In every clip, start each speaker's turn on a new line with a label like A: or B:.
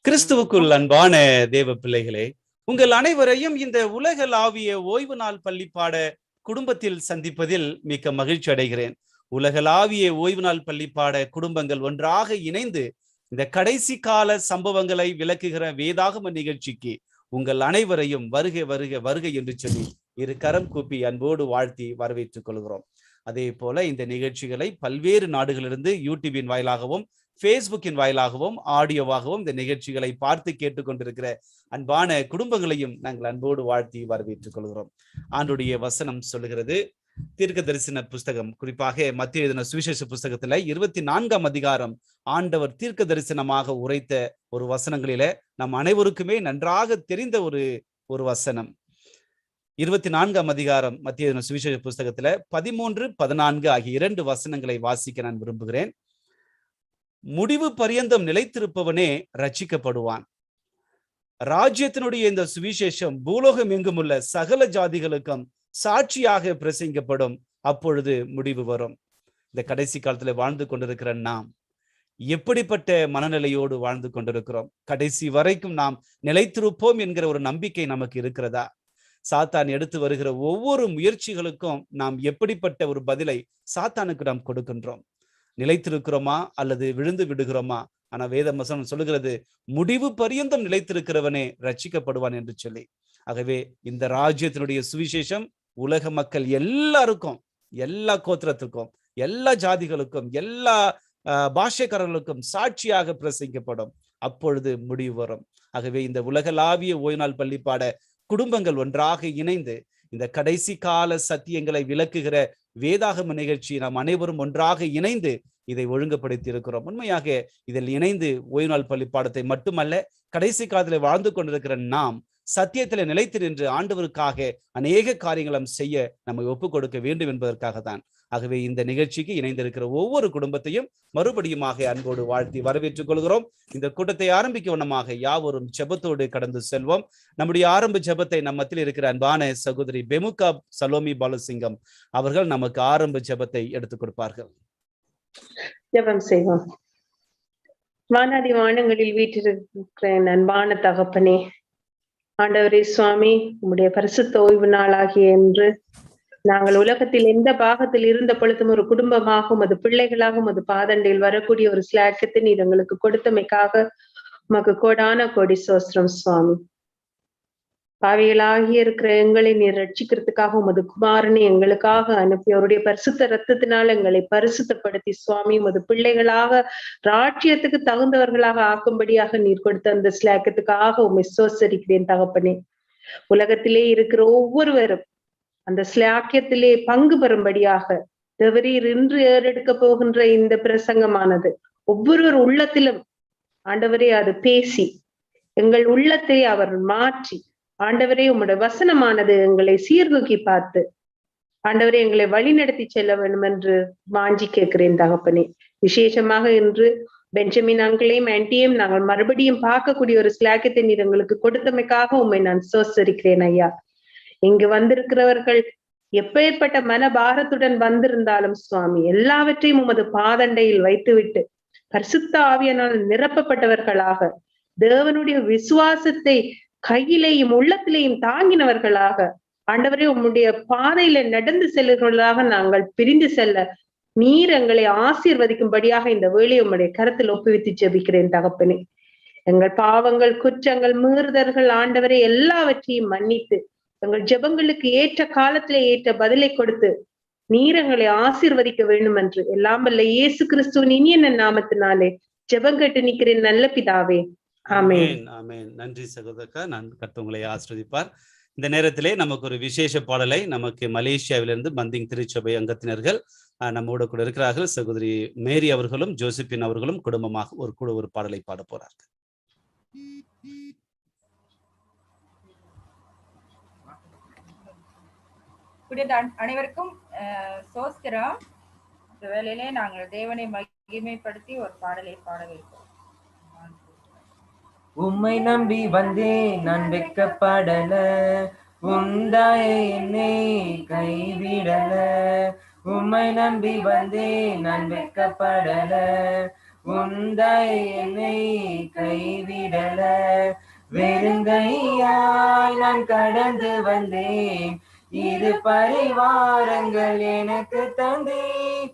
A: கிறிஸ்துவுக்குள் அன்பான தேவ பிள்ளைகளே, உங்கள் அனைவரையும் இந்த உலகளாவிய ஓய்வு நாள் பள்ளிப்பாட குடும்பத்தில் சந்திப்பதில் மிக்க மகிழ்ச்சி அடைகிறேன். உலகளாவிய ஓய்வு நாள் பள்ளிப்பாட குடும்பங்கள் ஒன்றாக இணைந்து இந்த கடைசி கால சம்பவங்களை விளக்குகிற வேதாகம நிகழ்ச்சிக்கு உங்கள் அனைவரையும் வருக வருக வருக என்று சொல்லி இரு கரம் கூப்பி அன்போடு வாழ்த்தி வரவேற்றுக் கொள்கிறோம். அதே போல இந்த நிகழ்ச்சிகளை பல்வேறு நாடுகளிலிருந்து யூடியூபின் வாயிலாகவும் பேஸ்புக்கின் வாயிலாகவும் ஆடியோவாகவும் இந்த நிகழ்ச்சிகளை பார்த்து கேட்டுக்கொண்டிருக்கிற அன்பான குடும்பங்களையும் நாங்கள் அன்போடு வாழ்த்தி வரவேற்றுக் கொள்கிறோம். ஆண்டுடைய வசனம் சொல்லுகிறது, தீர்க்க தரிசன புஸ்தகம், குறிப்பாக மத்திய எழுதின சுவிசேஷ புஸ்தகத்துல 24ஆம் அதிகாரம் ஆண்டவர் தீர்க்க தரிசனமாக உரைத்த ஒரு வசனங்களில நம் அனைவருக்குமே நன்றாக தெரிந்த ஒரு வசனம். 24ஆம் அதிகாரம் மத்திய எழுதின சுவிசேஷ புஸ்தகத்துல 13, 14 ஆகிய 2 வசனங்களை வாசிக்க நான் விரும்புகிறேன். முடிவு பரியந்தம் நிலைத்திருப்பவனே ரட்சிக்கப்படுவான். ராஜ்யத்தினுடைய இந்த சுவிசேஷம் பூலோகம் எங்கும் உள்ள சகல ஜாதிகளுக்கும் சாட்சியாக பிரசங்கிக்கப்படும். அப்பொழுது முடிவு வரும். இந்த கடைசி காலத்துல வாழ்ந்து கொண்டிருக்கிற நாம் எப்படிப்பட்ட மனநிலையோடு வாழ்ந்து கொண்டிருக்கிறோம்? கடைசி வரைக்கும் நாம் நிலைத்திருப்போம் என்கிற ஒரு நம்பிக்கை நமக்கு இருக்கிறதா? சாத்தான் எடுத்து வருகிற ஒவ்வொரு முயற்சிகளுக்கும் நாம் எப்படிப்பட்ட ஒரு பதிலை சாத்தானுக்கு நாம் கொடுக்கின்றோம்? நிலைத்திருக்கிறோமா அல்லது விழுந்து விடுகிறோமா? ஆனா வேத வசனம் சொல்லுகிறது, முடிவு பரியந்தம் நிலைத்திருக்கிறவனே ரட்சிக்கப்படுவான் என்று சொல்லி. ஆகவே இந்த ராஜ்யத்தினுடைய சுவிசேஷம் உலக மக்கள் எல்லாருக்கும், எல்லா கோத்திரத்திற்கும், எல்லா ஜாதிகளுக்கும், எல்லா பாஷைக்காரர்களுக்கும் சாட்சியாக பிரசங்கிக்கப்படும். அப்பொழுது முடிவு வரும். ஆகவே இந்த உலகளாவிய ஓய்வு நாள் பள்ளிப்பாட குடும்பங்கள் ஒன்றாக இணைந்து இந்த கடைசி கால சத்தியங்களை விளக்குகிற வேதாகம நிகழ்ச்சி நாம் அனைவரும் ஒன்றாக இணைந்து இதை ஒழுங்குபடுத்தி இருக்கிறோம். உண்மையாக இதில் இணைந்து ஓய்வு நாள் பள்ளி பாடத்தை மட்டுமல்ல, கடைசி காலத்தில் வாழ்ந்து கொண்டிருக்கிற நாம் சத்தியத்தில் நிலைத்து நின்று ஆண்டவருக்காக அநேக காரியங்களும் செய்ய நம்மை ஒப்புக் கொடுக்க வேண்டும் என்பதற்காகத்தான். ஆகவே இந்த நிகழ்ச்சிக்கு இணைந்திருக்கிற ஒவ்வொரு குடும்பத்தையும் மறுபடியுமாக அன்போடு வாழ்த்தி வரவேற்றுக் கொள்கிறோம். இந்த கூட்டத்தை ஆரம்பிக்க வண்ணமாக யாவரும் ஜெபத்தோடு கடந்து செல்வோம். நம்முடைய ஆரம்ப ஜெபத்தை நம் மத்தியில் இருக்கிற அன்பான சகோதரி பெமுகா சலோமி பாலசிங்கம் அவர்கள் நமக்கு ஆரம்ப ஜெபத்தை எடுத்துக் கொடுப்பார்கள்.
B: ஜெபம் செய்வோம். வானாதி வானங்களில் வீற்றிருக்கிற அன்பான தகப்பனே, ஆண்டவரே சுவாமி, உம்முடைய பரிசுத்த ஓய்வு நாளாகிய என்று நாங்கள் உலகத்தில் எந்த பாகத்தில் இருந்த பொழுதும் ஒரு குடும்பமாகவும் அது பிள்ளைகளாகவும் அது பாதண்டையில் வரக்கூடிய ஒரு ஸ்லாக்கத்தை நீர் எங்களுக்கு கொடுத்தமைக்காக உமக்கு கோடான கோடி சோஸ்திரம் சுவாமி. பாவிகளாகி இருக்கிற எங்களை நீர் ரட்சிக்கிறதுக்காக உமது குமாரனை எங்களுக்காக அனுப்பி அவருடைய பரிசுத்த ரத்தத்தினால் எங்களை பரிசுத்தப்படுத்தி சுவாமி உமது பிள்ளைகளாக ராட்சியத்துக்கு தகுந்தவர்களாக ஆக்கும்படியாக நீர் கொடுத்த அந்த ஸ்லாக்கத்துக்காக உம்மை சோசரிக்கிறேன் தகப்பனே. உலகத்திலே இருக்கிற ஒவ்வொருவரும் அந்த ஸ்லாக்கியத்திலே பங்கு பெறும்படியாக தேவரீர் இன்று ஏறெடுக்க போகின்ற இந்த பிரசங்கமானது ஒவ்வொருவர் உள்ளத்திலும் ஆண்டவரே அது பேசி எங்கள் உள்ளத்தை அவர் மாற்றி, ஆண்டவரே உம்முடைய வசனமானது எங்களை சீர்தூக்கி பார்த்து ஆண்டவரே எங்களை வழி நடத்தி செல்ல வேண்டும் என்று வாஞ்சி கேட்கிறேன் தகப்பனே. விசேஷமாக இன்று பெஞ்சமின் அங்கிளையும் ஆன்டியும் நாங்கள் மறுபடியும் பார்க்கக்கூடிய ஒரு ஸ்லாக்கியத்தை நீர் எங்களுக்கு கொடுத்தமைக்காக உம்மை நான் சோசரிக்கிறேன் ஐயா. இங்கு வந்திருக்கிறவர்கள் எப்பேற்பட்ட மனபாரத்துடன் வந்திருந்தாலும் சுவாமி எல்லாவற்றையும் உமது பாதண்டையில் வைத்துவிட்டு பரிசுத்த ஆவியினால் நிரப்பப்பட்டவர்களாக தேவனுடைய விசுவாசத்தை கையிலேயும் உள்ளத்திலேயும் தாங்கினவர்களாக ஆண்டவரே உம்முடைய பாதையில நடந்து செல்லுகிறவர்களாக நாங்கள் பிரிந்து செல்ல நீர் எங்களை ஆசீர்வதிக்கும்படியாக இந்த வேலையை உம்முடைய கருத்தில் ஒப்புவித்து ஜெபிக்கிறேன் தகப்பனே. எங்கள் பாவங்கள், குற்றங்கள், மீறுதல்கள் ஆண்டவரே எல்லாவற்றையும் மன்னித்து எங்கள் ஜெபங்களுக்கு ஏற்ற காலத்திலே ஏற்ற பதிலை கொடுத்து நீர் எங்களை ஆசீர்வதிக்க வேண்டும் என்று எல்லாம் வல்ல இயேசு கிறிஸ்துவின் இனிய நாமத்தினாலே ஜெபம் கேட்டு நிற்கிறேன் நல்ல பிதாவே, ஆமென்.
A: ஆமென். நன்றி சகோதரக்கா. நான் கர்த்தர் உங்களை ஆசீர்வதிப்பார். இந்த நேரத்திலே நமக்கு ஒரு விசேஷ பாடலை நமக்கு மலேசியாவிலிருந்து பந்திங் திருச்சபை அங்கத்தினர்கள் நம்மோட கூட இருக்கிறார்கள். சகோதரி மேரி அவர்களும் ஜோசிப்பின் அவர்களும் குடும்பமாக ஒரு பாடலை பாட போறார்கள்.
C: அனைவருக்கும் சோஸ்திரம். இந்த வேளையிலே நாங்கள் தேவனை மகிமைப்படுத்தி ஒரு பாடலை பாட வைப்போம்.
D: உம்மை நம்பி வந்தேன் நான் வெட்கப்படல, உந்தாயே என்னை கைவிடல. உம்மை நம்பி வந்தேன் நான் வெட்கப்படல, உந்தாய் என்னை கைவிடல. வெறுங்கையாய் நான் கடந்து வந்தேன், இரு பரிவாரங்கள் எனக்கு தந்தேன்.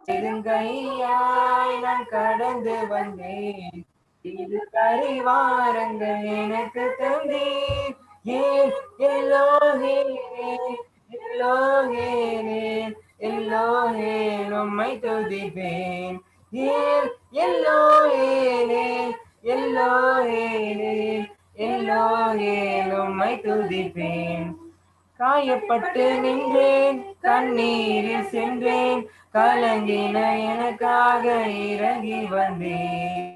D: வெறுங்கையாய் நான் கடந்து வந்தேன், இரு பரிவாரங்கள் எனக்கு தந்தேன். ஏன் எல்லோஹே எல்லோஹே எல்லோஹே உம்மை துதிப்பேன். ஏன் எல்லோஹே எல்லோஹே எல்லோஹே உம்மை துதிப்பேன். காயப்பட்டு நின்றேன், கண்ணீரில் சென்றேன், கலங்கின எனக்காக இறங்கி வந்தேன்.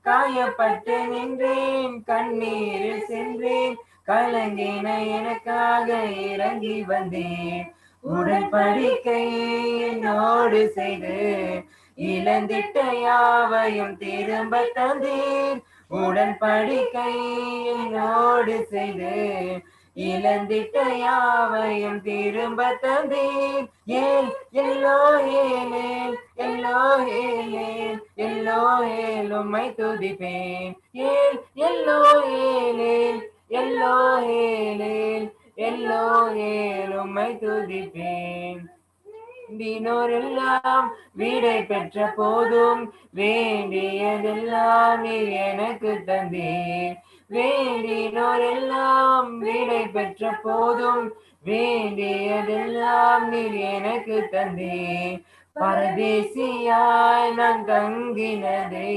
D: காயப்பட்டு நின்றேன், கண்ணீரில் சென்றேன், கலங்கின எனக்காக இறங்கி வந்தேன். உடன்படிக்கை என்னோடு செய்து இழந்திட்ட யாவையும் திரும்ப தந்தீர். உடன்படிக்கை என்னோடு செய்து இழந்திட்ட யாவையும் திரும்ப தந்தீர். ஏன் எல்லோஹேல் எல்லோஹேல் எல்லோஹேல் உம்மை துதிப்பேன். ஏன் எல்லோஹேல் எல்லோஹேல் எல்லோஹேல் உம்மை துதிப்பேன். வேண்டினோரெல்லாம் வீடை பெற்ற போதும் வேண்டியதெல்லாம் நீர் எனக்கு தந்தீர். வேண்டினோரெல்லாம் வீடை பெற்ற போதும் வேண்டியதெல்லாம் நீர் எனக்கு தந்தீர். பரதேசியாய் நான் தங்கினதே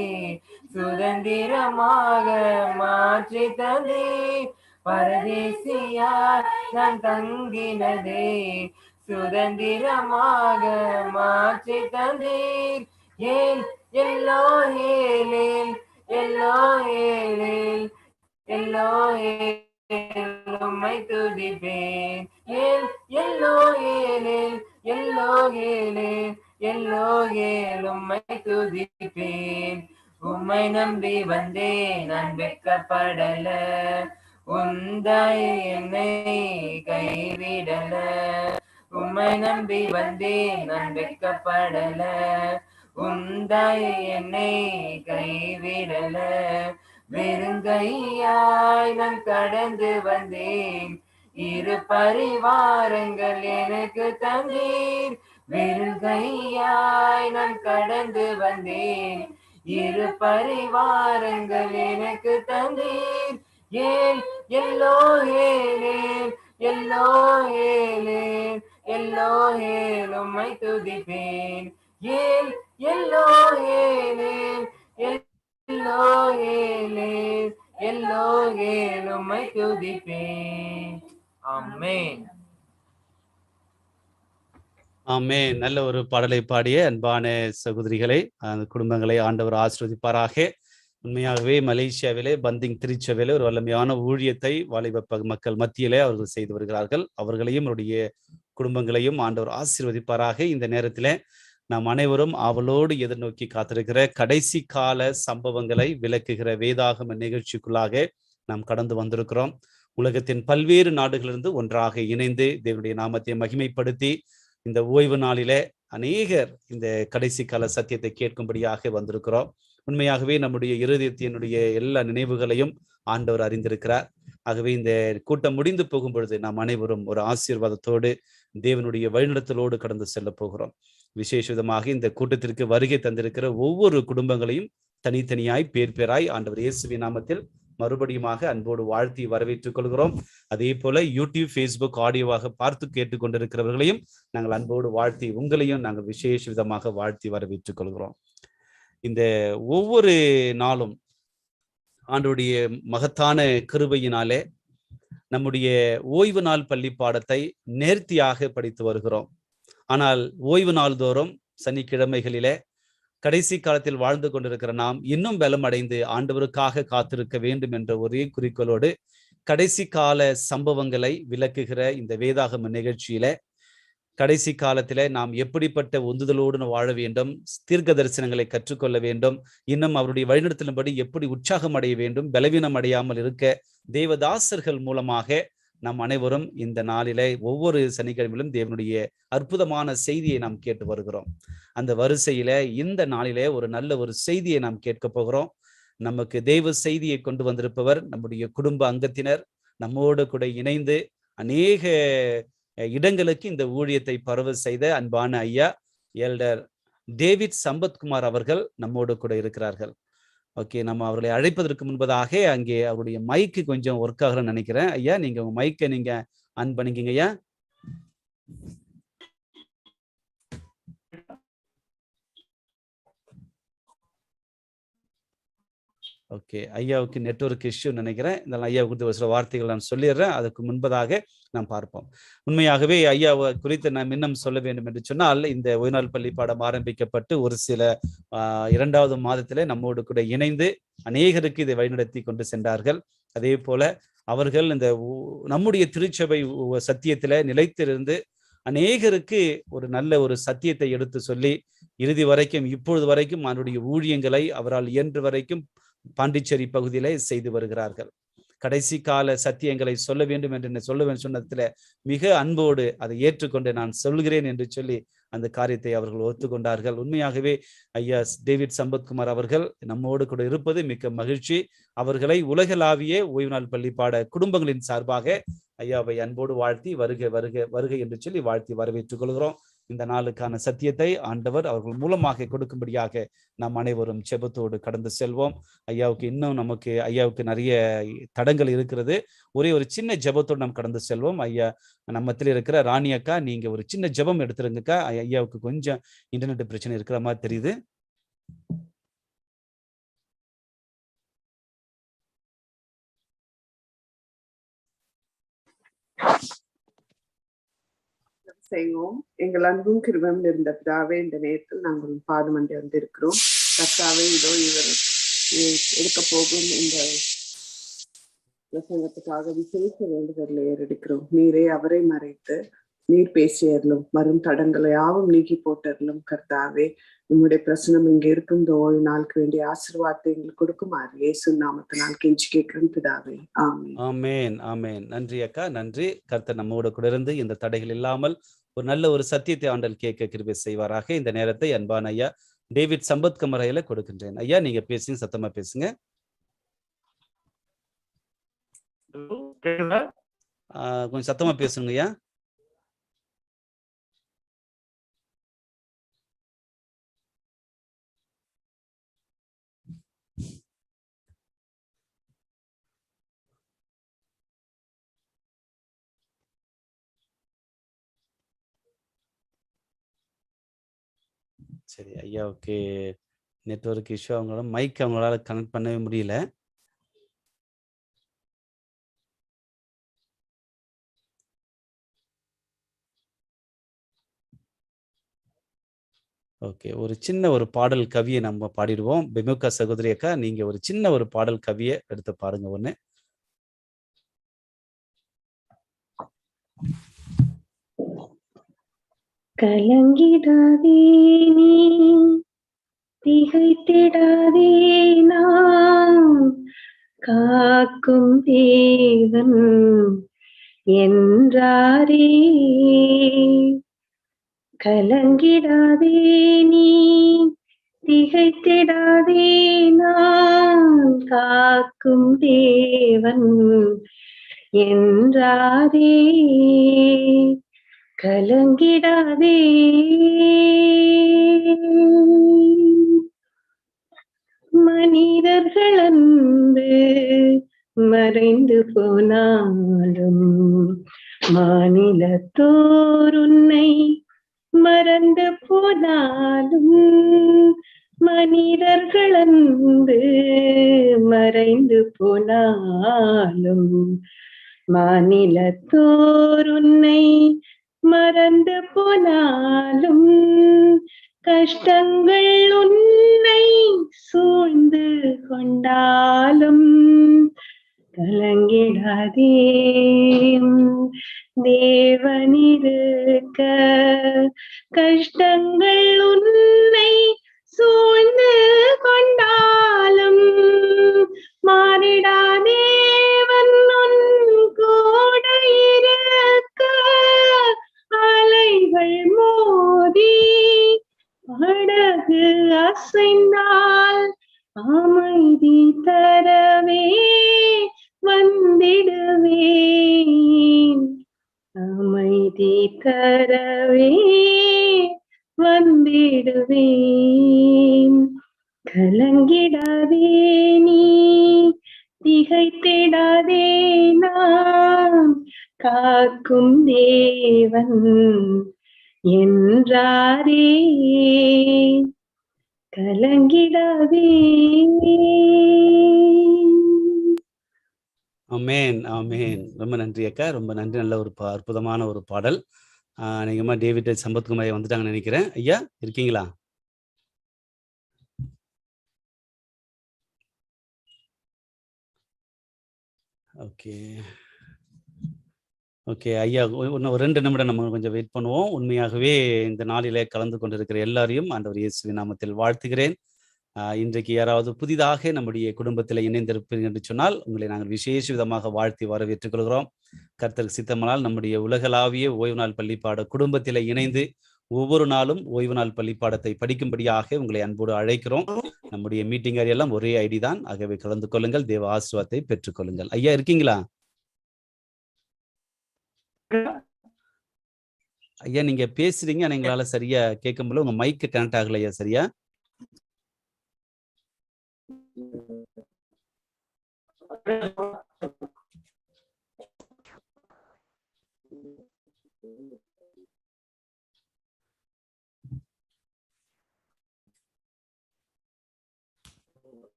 D: சுதந்திரமாக மாற்றி தந்தீர். பரதேசியாய் நான் தங்கினதே சுதந்திரமாக மாற்றி தந்தீர். ஏன் எல்லோஹேல் எல்லோஹேல் எல்லோஹேல் உம்மை துதிப்பேன். ஏன் எல்லோஹேல் எல்லோஹேல் எல்லோஹேல் உம்மை துதிப்பேன். உம்மை நம்பி வந்தேன் நான் வெட்கப்படல, உந்தாய் என்னை கைவிடல. உம்மை நம்பி வந்தேன் நான் வெட்கப்படல, உந்தாய் என்னை கைவிடல. வெறுங்கையாய் நான் கடந்து வந்தேன், இரு பரிவாரங்கள் எனக்கு தந்தீர். வெறுங்கையாய் நான் கடந்து வந்தேன், இரு பரிவாரங்கள் எனக்கு தந்தீர். ஏன் எல்லோஹேல் எல்லோஹேல் எல்லோஹேல் உம்மை துதிப்பேன். ஏன் எல்லோஹேல் எல்லோஹேல் எல்லோஹேல் உம்மை துதிப்பேன். ஆமென்.
A: ஆமென். நல்ல ஒரு பாடலை பாடிய அன்பான சகோதரிகளை, அந்த குடும்பங்களை ஆண்டவர் ஆசீர்வதிப்பாராக. உண்மையாகவே மலேசியாவிலே பந்திங் திருச்சபையிலே ஒரு வல்லமையான ஊழியத்தை வாலிப மக்கள் மத்தியிலே அவர்கள் செய்து வருகிறார்கள். அவர்களையும் அவருடைய குடும்பங்களையும் ஆண்டவர் ஆசீர்வதிப்பாராக. இந்த நேரத்திலே நாம் அனைவரும் ஆவலோடு எதிர்நோக்கி காத்திருக்கிற கடைசி கால சம்பவங்களை விளக்குகிற வேதாகம நிகழ்ச்சிக்குள்ளாக நாம் கடந்து வந்திருக்கிறோம். உலகத்தின் பல்வேறு நாடுகளிலிருந்து ஒன்றாக இணைந்து தேவனுடைய நாமத்தை மகிமைப்படுத்தி இந்த ஓய்வு நாளிலே அநேகர் இந்த கடைசி கால சத்தியத்தை கேட்கும்படியாக வந்திருக்கிறோம். உண்மையாகவே நம்முடைய இருதயத்தினுடைய எல்லா நினைவுகளையும் ஆண்டவர் அறிந்திருக்கிறார். ஆகவே இந்த கூட்டம் முடிந்து போகும் பொழுது நாம் அனைவரும் ஒரு ஆசீர்வாதத்தோடு தேவனுடைய வழிநடத்தலோடு கடந்து செல்ல போகிறோம். விசேஷ விதமாக இந்த கூட்டத்திற்கு வருகை தந்திருக்கிற ஒவ்வொரு குடும்பங்களையும் தனித்தனியாய் பேர் பேராய் ஆண்டவர் இயேசுவின் நாமத்தில் மறுபடியுமாக அன்போடு வாழ்த்தி வரவேற்றுக் கொள்கிறோம். அதே போல யூடியூப், ஃபேஸ்புக் ஆடியோவாக பார்த்து கேட்டுக்கொண்டிருக்கிறவர்களையும் நாங்கள் அன்போடு வாழ்த்தி உங்களையும் நாங்கள் விசேஷ விதமாக வாழ்த்தி வரவேற்றுக் கொள்கிறோம். இந்த ஒவ்வொரு நாளும் ஆண்டவருடைய மகத்தான கிருபையினாலே நம்முடைய ஓய்வு நாள் பள்ளி பாடத்தை நேர்த்தியாக படித்து வருகிறோம். ஆனால் ஓய்வு நாள் தோறும் சனிக்கிழமைகளிலே கடைசி காலத்தில் வாழ்ந்து கொண்டிருக்கிற நாம் இன்னும் பலம் அடைந்து ஆண்டவருக்காக காத்திருக்க வேண்டும் என்ற ஒரே குறிக்கோளோடு கடைசி கால சம்பவங்களை விளக்குகிற இந்த வேதாகம நிகழ்ச்சியில கடைசி காலத்தில நாம் எப்படிப்பட்ட உந்துதலோடு வாழ வேண்டும், தீர்க்க தரிசனங்களை கற்றுக்கொள்ள வேண்டும், இன்னும் அவருடைய வழிநடத்தின்படி எப்படி உற்சாகம் அடைய வேண்டும், பலவீனம் அடையாமல் இருக்க தேவதாசர்கள் மூலமாக நாம் அனைவரும் இந்த நாளிலே ஒவ்வொரு சனிக்கிழமையிலும் தேவனுடைய அற்புதமான செய்தியை நாம் கேட்டு வருகிறோம். அந்த வரிசையில இந்த நாளிலே ஒரு நல்ல ஒரு செய்தியை நாம் கேட்க போகிறோம். நமக்கு தெய்வ செய்தியை கொண்டு வந்திருப்பவர் நம்முடைய குடும்ப அங்கத்தினர், நம்மோடு கூட இணைந்து அநேக இடங்களுக்கு இந்த ஊழியத்தை பரவ செய்த அன்பான ஐயா எல்டர் டேவிட் சம்பத்குமார் அவர்கள் நம்மோடு கூட இருக்கிறார்கள். ஓகே, நம்ம அவர்களை அழைப்பதற்கு முன்பதாக அங்கே அவருடைய மைக்கு கொஞ்சம் ஒர்க் ஆகலன்னு நினைக்கிறேன். ஐயா, நீங்க உங்க மைக்கை நீங்க ஆன் பண்ணிக்கிங்க ஐயா. ஓகே, ஐயாவுக்கு நெட்வொர்க் இஷ்யூ நினைக்கிறேன். இதெல்லாம் ஐயா குறித்து ஒரு சில வார்த்தைகள் நான் சொல்லிடுறேன். அதுக்கு முன்பதாக நாம் பார்ப்போம். உண்மையாகவே ஐயாவை குறித்து நாம் இன்னும் சொல்ல வேண்டும் என்று சொன்னால், இந்த ஓய்வுநாள் பள்ளி பாடம் ஆரம்பிக்கப்பட்டு ஒரு சில 2வது மாதத்திலே நம்மோடு கூட இணைந்து அநேகருக்கு இதை வழிநடத்தி கொண்டு சென்றார்கள். அதே போல அவர்கள் இந்த நம்முடைய திருச்சபை சத்தியத்தில நிலைத்திருந்து அநேகருக்கு ஒரு நல்ல ஒரு சத்தியத்தை எடுத்து சொல்லி இறுதி வரைக்கும் இப்பொழுது வரைக்கும் அவருடைய ஊழியங்களை அவரால் இயன்ற வரைக்கும் பாண்டிச்சேரி பகுதியிலே செய்து வருகிறார்கள். கடைசி கால சத்தியங்களை சொல்ல வேண்டும் என்று சொன்னதுல மிக அன்போடு அதை ஏற்றுக்கொண்டு நான் சொல்கிறேன் என்று சொல்லி அந்த காரியத்தை அவர்கள் ஒத்துக்கொண்டார்கள். உண்மையாகவே ஐயா டேவிட் சம்பத்குமார் அவர்கள் நம்மோடு கூட இருப்பது மிக்க மகிழ்ச்சி. அவர்களை உலகளாவிய ஓய்வுநாள் பள்ளி பாட குடும்பங்களின் சார்பாக ஐயாவை அன்போடு வாழ்த்தி வருக வருக வருக என்று சொல்லி வாழ்த்தி வரவேற்றுக் கொள்கிறோம். இந்த நாளுக்கான சத்தியத்தை ஆண்டவர் அவர்கள் மூலமாக கொடுக்கும்படியாக நாம் அனைவரும் செபத்தோடு கடந்து செல்வோம். ஐயாவுக்கு நிறைய தடங்கள் இருக்கிறது. ஒரே ஒரு சின்ன ஜெபத்தோடு நாம் கடந்து செல்வோம். ஐயா நம்மத்தில் இருக்கிற ராணி அக்கா, நீங்க ஒரு சின்ன ஜெபம் எடுத்துருங்கக்கா. ஐயாவுக்கு கொஞ்சம் இன்டர்நெட் பிரச்சனை இருக்கிற மாதிரி தெரியுது.
E: செய்வோம். எங்கள் அன்பும் கிருபையும் இருந்த பிதாவே, இந்த நேரத்தில் நாங்கள் பாதமண்டி வந்திருக்கிறோம். கர்த்தாவே, இதோ இவர் எடுக்க போகும் இந்த பிரசங்கத்துக்காக விசேஷ வேண்டுதலை ஏறெடுக்கிறோம். நீரே அவரை மறைத்து நீர் பேசியறலும் வரும் தடங்களை யாவும் நீக்கி போட்டறலும். கர்த்தாவே, உங்களுடைய பிரசனம் இங்க இருக்கும் இந்த ஓய்வு நாளுக்கு வேண்டிய ஆசீர்வாதத்தை எங்களுக்கு கொடுக்குமாறு இயேசு நாமத்தினால் கெஞ்சி கேட்கிறோம் பிதாவே. ஆமென்.
A: ஆமென், ஆமென். நன்றி அக்கா, நன்றி. கர்த்தர் நம்மோடு கூட இருந்து இந்த தடைகள் இல்லாமல் ஒரு நல்ல ஒரு சத்தியத்தை ஆண்டல் கேட்க கிருபை செய்வாராக. இந்த நேரத்தை அன்பான ஐயா டேவிட் சம்பத்குமார் ஐயால கொடுக்கின்றேன். ஐயா, நீங்க பேசுங்க, சத்தமா பேசுங்க. கொஞ்சம் சத்தமா பேசுங்க ஐயா. சரி, ஐயாவுக்கு நெட்வொர்க் இஷ்யூ. அவங்களால கனெக்ட் பண்ணவே முடியல. ஓகே, ஒரு சின்ன ஒரு பாடல் கவியை நம்ம பாடிடுவோம். பிமுக சகோதரி அக்கா, நீங்க ஒரு சின்ன ஒரு பாடல் கவியை எடுத்து பாருங்க. ஒண்ணு
B: கலங்கிடாதே நீ, திகைத்திடாதே, நாம் காக்கும் தேவன் என்றாரே. கலங்கிடாதே நீ, திகைத்திடாதே, நாம் காக்கும் தேவன் என்றாரே. கலங்கிடாதே. மனிதர்கள் அன்பு மறைந்து போனாலும், மாநிலத்தோர் உன்னை மறந்து போனாலும், மனிதர்கள் அன்பு மறைந்து போனாலும், மாநிலத்தோர் உன்னை மறந்து போனாலும், கஷ்டங்கள் உன்னை சூழ்ந்து கொண்டாலும், கலங்கிடாதே. தேவனிருக்க கஷ்டங்கள் உன்னை சூழ்ந்து கொண்டாலும், மாறிடாதேவன் உன் கூட அமைதி தரவே வந்திடுவேன், அமைதி தரவே வந்திடுவேன். கலங்கிடாதே நீ, திகைத்திடாதே, நான் காக்கும் தேவன் என்றாரே. கலங்கிடாதே.
A: ஆமென், ஆமென். ரொம்ப நன்றி அக்கா, ரொம்ப நன்றி. நல்ல ஒரு அற்புதமான ஒரு பாடல். அநேகமா டேவிட் சம்பத்குமார் ஐயா வந்துட்டாங்கன்னு நினைக்கிறேன். ஐயா இருக்கீங்களா? ஓகே ஓகே ஐயா, இன்னும் ஒரு 2 நிமிடம் நம்ம கொஞ்சம் வெயிட் பண்ணுவோம். உண்மையாகவே இந்த நாளிலே கலந்து கொண்டிருக்கிற எல்லாரையும் ஆண்டவர் இயேசுவின் நாமத்தில் வாழ்த்துகிறேன். இன்றைக்கு யாராவது புதிதாக நம்முடைய குடும்பத்தில் இணைந்திருப்பீர்கள் என்று சொன்னால் உங்களை நாங்கள் விசேஷ விதமாக வாழ்த்தி வரவேற்றுக் கொள்கிறோம். கர்த்தருக்கு சித்தமானால் நம்முடைய உலகளாவிய ஓய்வு நாள் பள்ளிப்பாட குடும்பத்தில் இணைந்து ஒவ்வொரு நாளும் ஓய்வு நாள் பள்ளிப்பாடத்தை படிக்கும்படியாக உங்களை அன்போடு அழைக்கிறோம். நம்முடைய மீட்டிங் எல்லாம் ஒரே ஐடி தான். ஆகவே கலந்து கொள்ளுங்கள், தேவ ஆசீர்வாதத்தை பெற்றுக் கொள்ளுங்கள். ஐயா இருக்கீங்களா? ஐயா நீங்க பேசுறீங்க, ஆனா எங்களால சரியா கேட்க முடியல. உங்க மைக்கு கனெக்ட் ஆகல ஐயா சரியா.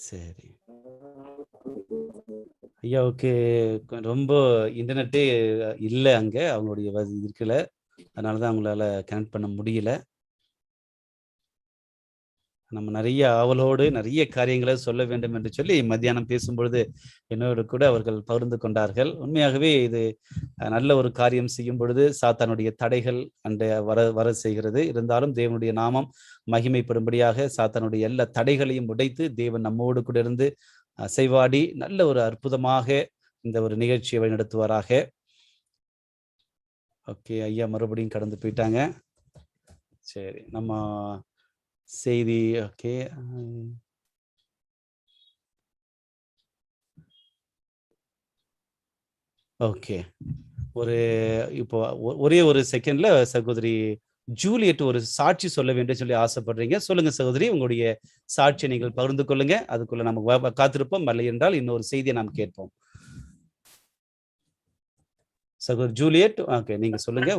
A: சரி ஐயாவுக்கு ரொம்ப இன்டர்நெட்டே இல்லை அங்கே, அவங்களுடைய இருக்கல, அதனாலதான் அவங்களால கனெக்ட் பண்ண முடியல. நம்ம நிறைய ஆவலோடு நிறைய காரியங்களை சொல்ல வேண்டும் என்று சொல்லி மத்தியானம் பேசும்பொழுது என்னோடு கூட அவர்கள் பகிர்ந்து கொண்டார்கள். உண்மையாகவே இது நல்ல ஒரு காரியம் செய்யும் பொழுது சாத்தானுடைய தடைகள் வர செய்கிறது. இருந்தாலும் தேவனுடைய நாமம் மகிமைப்படும்படியாக சாத்தானுடைய எல்லா தடைகளையும் உடைத்து தேவன் நம்மோடு கூட இருந்து அசைவாடி நல்ல ஒரு அற்புதமாக இந்த ஒரு நிகழ்ச்சியை வழிநடத்துவாராக. ஓகே ஐயா மறுபடியும் கடந்து போயிட்டாங்க. சரி நம்ம செய்தி ஓகே ஓகே இப்போ ஒரே ஒரு செகண்ட்ல சகோதரி ஜூலியட் ஒரு சாட்சி சொல்ல வேண்டும் சொல்லி ஆசைப்படுறீங்க. சொல்லுங்க சகோதரி, உங்களுடைய சாட்சியை நீங்கள் பகிர்ந்து கொள்ளுங்க. அதுக்குள்ள நம்ம காத்திருப்போம். இல்லை என்றால் இன்னொரு செய்தியை நாம் கேட்போம். சகோதரி ஜூலியட் ஓகே நீங்க சொல்லுங்க.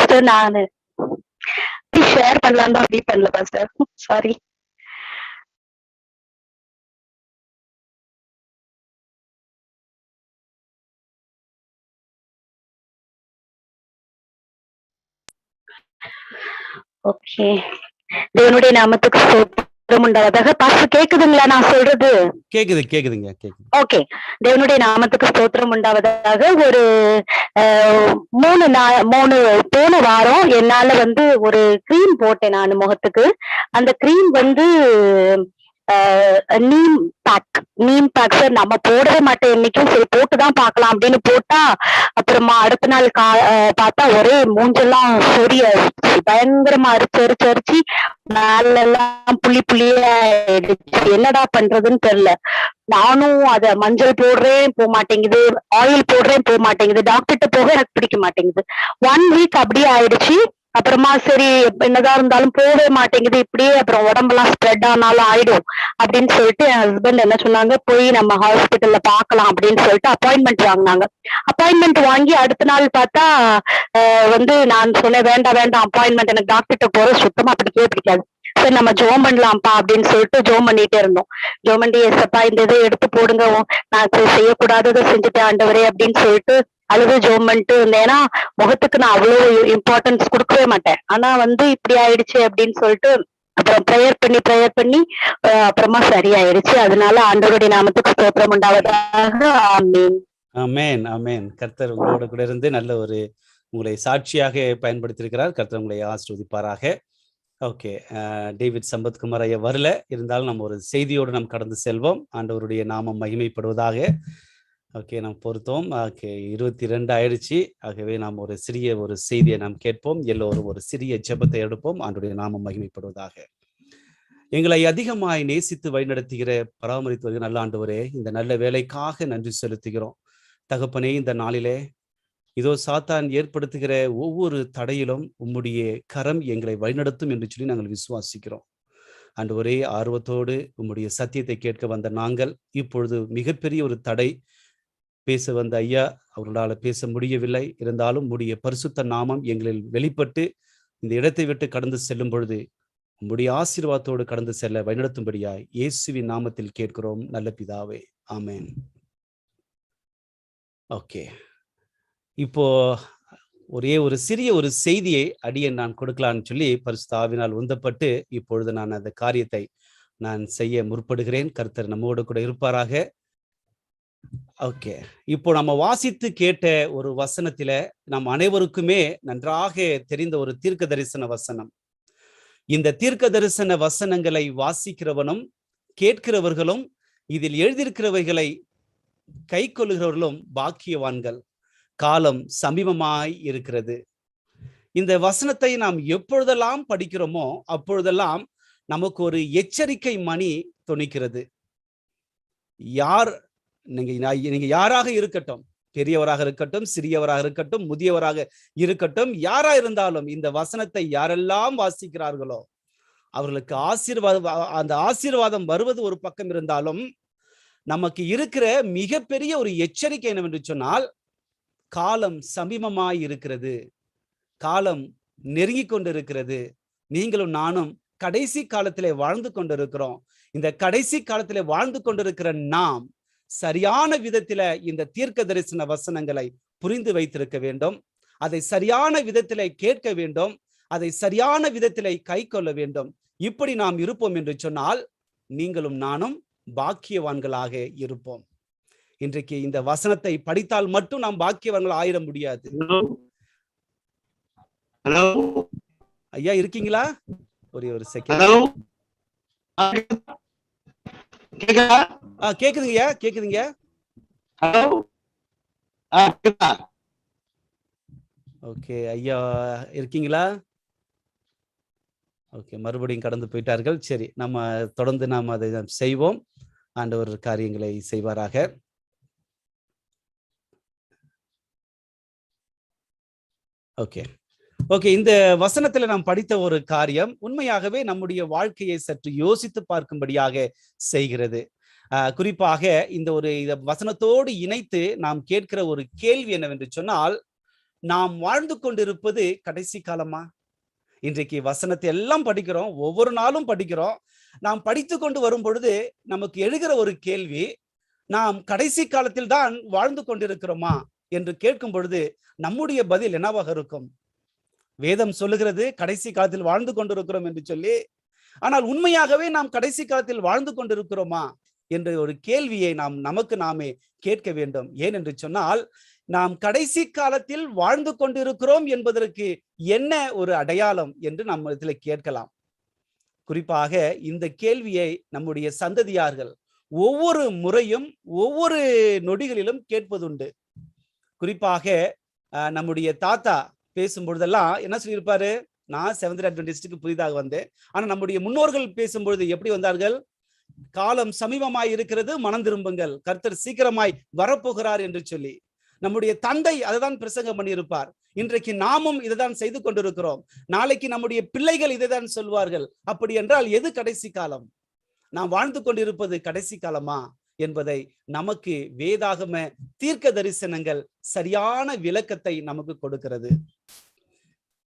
A: ஒரு
F: நானு ஷேர் பண்ணலாம் தான் அப்படி பண்ணல பாஸ்டர், சாரி. ஓகே, தேவனுடைய நாமத்துக்கு ஸ்தோத்திரம் உண்டாவதாக. பாஸ்டர் கேக்குதுங்களா நான் சொல்றது?
A: கேக்குதுங்க.
F: ஓகே, தேவனுடைய நாமத்துக்கு ஸ்தோத்திரம் உண்டாவதாக. ஒரு 3 போன வாரம் என்னால ஒரு கிரீம் போட்டேன் நான் முகத்துக்கு. அந்த கிரீம் நீம் பேக் சார். நம்ம போடவே மாட்டேன் என்னைக்கும், சரி போட்டுதான் பாக்கலாம் அப்படின்னு போட்டா, அப்புறமா அடுத்த நாள் பார்த்தா ஒரே மூஞ்செல்லாம் சொரிய பயங்கரமா அரிச்சு மேலெல்லாம் புள்ளியா ஆயிடுச்சு. என்னடா பண்றதுன்னு தெரியல. நானும் அத மஞ்சள் போடுறேன் போக மாட்டேங்குது, ஆயில் போடுறேன் போக மாட்டேங்குது, டாக்டர்கிட்ட போக எனக்கு பிடிக்க மாட்டேங்குது. 1 வீக் அப்படியே ஆயிடுச்சு. அப்புறமா சரி என்னதான் இருந்தாலும் போகவே மாட்டேங்குது இப்படியே, அப்புறம் உடம்பெல்லாம் ஸ்ப்ரெட் ஆனாலும் ஆயிடும் அப்படின்னு சொல்லிட்டு என் ஹஸ்பண்ட் என்ன சொன்னாங்க, போய் நம்ம ஹாஸ்பிட்டல்ல பாக்கலாம் அப்படின்னு சொல்லிட்டு அப்பாயின்மெண்ட் வாங்கினாங்க. அப்பாயின்மெண்ட் வாங்கி அடுத்த நாள் பார்த்தா நான் சொன்னேன் வேண்டாம் அப்பாயின்மெண்ட், எனக்கு டாக்டர்கிட்ட போறது சுத்தமா பிடிக்காது. சரி நம்ம ஜோம் பண்ணலாம்ப்பா அப்படின்னு சொல்லிட்டு ஜோம் பண்ணிட்டே இருந்தோம். ஜோம் பண்ணி எஸ்ப்பா இந்த இதை எடுத்து போடுங்க, நான் செய்யக்கூடாததை செஞ்சுட்டேன் ஆண்டவரே அப்படின்னு சொல்லிட்டு அழுது ஜோம் பண்ணிட்டு இருந்தேன். ஏன்னா முகத்துக்கு நான் அவ்வளவு இம்பார்ட்டன்ஸ் கொடுக்கவே மாட்டேன். ஆனா இப்படி ஆயிடுச்சு அப்படின்னு சொல்லிட்டு அப்புறம் ப்ரேயர் பண்ணி அப்புறமா சரியாயிடுச்சு. அதனால ஆண்டவருடைய நாமத்துக்கு ஸ்தோத்திரம் உண்டாவதாக. ஆமென்.
A: ஆமென் ஆமென். கர்த்தர் உங்களோட கூட இருந்து நல்ல ஒரு உங்களை சாட்சியாக பயன்படுத்தியிருக்கிறார். கர்த்தர் உங்களை ஆசீர்வதிப்பாராக. ஓகே, டேவிட் சம்பத்குமார் ஐயா வரல, இருந்தாலும் நம்ம ஒரு செய்தியோடு நாம் கடந்து செல்வோம். ஆண்டவருடைய நாமம் மகிமைப்படுவதாக. ஓகே, நாம் பொறுத்தோம். ஓகே, 22 ஆயிடுச்சு. ஆகவே நாம் ஒரு சிறிய ஒரு செய்தியை நாம் கேட்போம். எல்லோரும் ஒரு சிறிய ஜெபத்தை எடுப்போம். ஆண்டவருடைய நாமம் மகிமைப்படுவதாக. எங்களை அதிகமாய் நேசித்து வழிநடத்துகிற பராமரித்து வருகிற நல்ல ஆண்டவரே, இந்த நல்ல வேலைக்காக நன்றி செலுத்துகிறோம். தகப்பனே, இந்த நாளிலே இதோ சாத்தான் ஏற்படுத்துகிற ஒவ்வொரு தடையிலும் உம்முடைய கரம் எங்களை வழிநடத்தும் என்று சொல்லி நாங்கள் விசுவாசிக்கிறோம். ஆண்டவரே, ஆர்வத்தோடு உம்முடைய சத்தியத்தை கேட்க வந்த நாங்கள் இப்பொழுது மிகப்பெரிய ஒரு தடை, பேச வந்த ஐயா அவர்களால் பேச முடியவில்லை. இருந்தாலும் உம்முடைய பரிசுத்த நாமம் எங்களில் வெளிப்பட்டு இந்த இடத்தை விட்டு கடந்து செல்லும் பொழுது உம்முடைய ஆசீர்வாதத்தோடு கடந்து செல்ல வழிநடத்தும்படியாய் இயேசுவின் நாமத்தில் கேட்கிறோம் நல்ல பிதாவே, ஆமென். ஓகே, இப்போ ஒரே ஒரு சிறிய ஒரு செய்தியை அடியேன் நான் கொடுக்கலான்னு சொல்லி பரிசுத்த ஆவியினால் உந்தப்பட்டு இப்பொழுது நான் அந்த காரியத்தை நான் செய்ய முற்படுகிறேன். கர்த்தர் நம்மோடு கூட இருப்பாராக. ஓகே, இப்போ நம்ம வாசித்து கேட்ட ஒரு வசனத்தில நம் அனைவருக்குமே நன்றாக தெரிந்த ஒரு தீர்க்க தரிசன வசனம். இந்த தீர்க்க தரிசன வசனங்களை வாசிக்கிறவனும் கேட்கிறவர்களும் இதில் எழுதியிருக்கிறவைகளை கை கொள்ளுகிறவர்களும் பாக்கியவான்கள், காலம் சமீபமாய் இருக்கிறது. இந்த வசனத்தை நாம் எப்பொழுதெல்லாம் படிக்கிறோமோ அப்பொழுதெல்லாம் நமக்கு ஒரு எச்சரிக்கை மணி தொனிக்கிறது. நீங்க யாராக இருக்கட்டும், பெரியவராக இருக்கட்டும், சிறியவராக இருக்கட்டும், முதியவராக இருக்கட்டும், யாரா இருந்தாலும் இந்த வசனத்தை யாரெல்லாம் வாசிக்கிறார்களோ அவர்களுக்கு அந்த ஆசீர்வாதம் வருவது ஒரு பக்கம் இருந்தாலும் நமக்கு இருக்கிற மிகப்பெரிய ஒரு எச்சரிக்கை என்னவென்று சொன்னால், காலம் சமீபமாய் இருக்கிறது, காலம் நெருங்கி கொண்டிருக்கிறது. நீங்களும் நானும் கடைசி காலத்திலே வாழ்ந்து கொண்டிருக்கிறோம். இந்த கடைசி காலத்திலே வாழ்ந்து கொண்டிருக்கிற நாம் சரியான விதத்தில இந்த தீர்க்க தரிசன வசனங்களை புரிந்து வைத்திருக்க வேண்டும். அதை சரியான விதத்திலே கேட்க வேண்டும். அதை சரியான விதத்திலே கை கொள்ள வேண்டும். இப்படி நாம் இருப்போம் என்று சொன்னால் நீங்களும் நானும் பாக்கியவான்களாக இருப்போம். இன்றைக்கு இந்த வசனத்தை படித்தால் மட்டும் நாம் பாக்கியவான்கள் ஆயிட முடியாது. ஐயா இருக்கீங்களா? ஒரே ஒரு செகண்ட். கேக்குதுங்கய்யா, கேக்குதுங்க. ஓகே, ஐயா இருக்கீங்களா? ஓகே, மறுபடியும் கடந்து போயிட்டார்கள். சரி, நம்ம தொடர்ந்து நாம் அதை செய்வோம். ஆண்டவர் காரியங்களை செய்வாராக. ஓகே ஓகே இந்த வசனத்துல நாம் படித்த ஒரு காரியம் உண்மையாகவே நம்முடைய வாழ்க்கையை சற்று யோசித்து பார்க்கும்படியாக செய்கிறது. குறிப்பாக இந்த வசனத்தோடு இணைத்து நாம் கேட்கிற ஒரு கேள்வி என்னவென்று சொன்னால், நாம் வாழ்ந்து கொண்டிருப்பது கடைசி காலமா? இன்றைக்கு வசனத்தை எல்லாம் படிக்கிறோம், ஒவ்வொரு நாளும் படிக்கிறோம். நாம் படித்து கொண்டு வரும் பொழுது நமக்கு எழுகிற ஒரு கேள்வி, நாம் கடைசி காலத்தில் தான் வாழ்ந்து கொண்டிருக்கிறோமா என்று கேட்கும் பொழுது நம்முடைய பதில் என்னவாக இருக்கும்? வேதம் சொல்லுகிறது கடைசி காலத்தில் வாழ்ந்து கொண்டிருக்கிறோம் என்று சொல்லி. ஆனால் உண்மையாகவே நாம் கடைசி காலத்தில் வாழ்ந்து கொண்டிருக்கிறோமா என்ற ஒரு கேள்வியை நமக்கு நாமே கேட்க வேண்டும். ஏன் என்று சொன்னால், நாம் கடைசி காலத்தில் வாழ்ந்து கொண்டிருக்கிறோம் என்பதற்கு என்ன ஒரு அடையாளம் என்று நாம் இதில் கேட்கலாம். குறிப்பாக இந்த கேள்வியை நம்முடைய சந்ததியார்கள் ஒவ்வொரு முறையும் ஒவ்வொரு நொடிகளிலும் கேட்பதுண்டு. குறிப்பாக நம்முடைய தாத்தா பேசும்பொழுதெல்லாம் என்ன சொல்லியிருப்பாரு? நான் செவன்த் அட்வென்டிஸ்டுக்கு புதிதாக வந்தேன். ஆனா நம்முடைய முன்னோர்கள் பேசும்பொழுது எப்படி வந்தார்கள்? காலம் சமீபமாய் இருக்கிறது, மனம் திரும்புங்கள், கர்த்தர் சீக்கிரமாய் வரப்போகிறார் என்று சொல்லி. நம்முடைய தந்தை அதைதான் பிரசங்கம் பண்ணியிருப்பார். இன்றைக்கு நாமும் இதைதான் செய்து கொண்டிருக்கிறோம். நாளைக்கு நம்முடைய பிள்ளைகள் இதைதான் சொல்வார்கள். அப்படி என்றால் எது கடைசி காலம்? நாம் வாழ்ந்து கொண்டிருப்பது கடைசி காலமா என்பதை நமக்கு வேதாகம தீர்க்க தரிசனங்கள் சரியான விளக்கத்தை நமக்கு கொடுக்கிறது.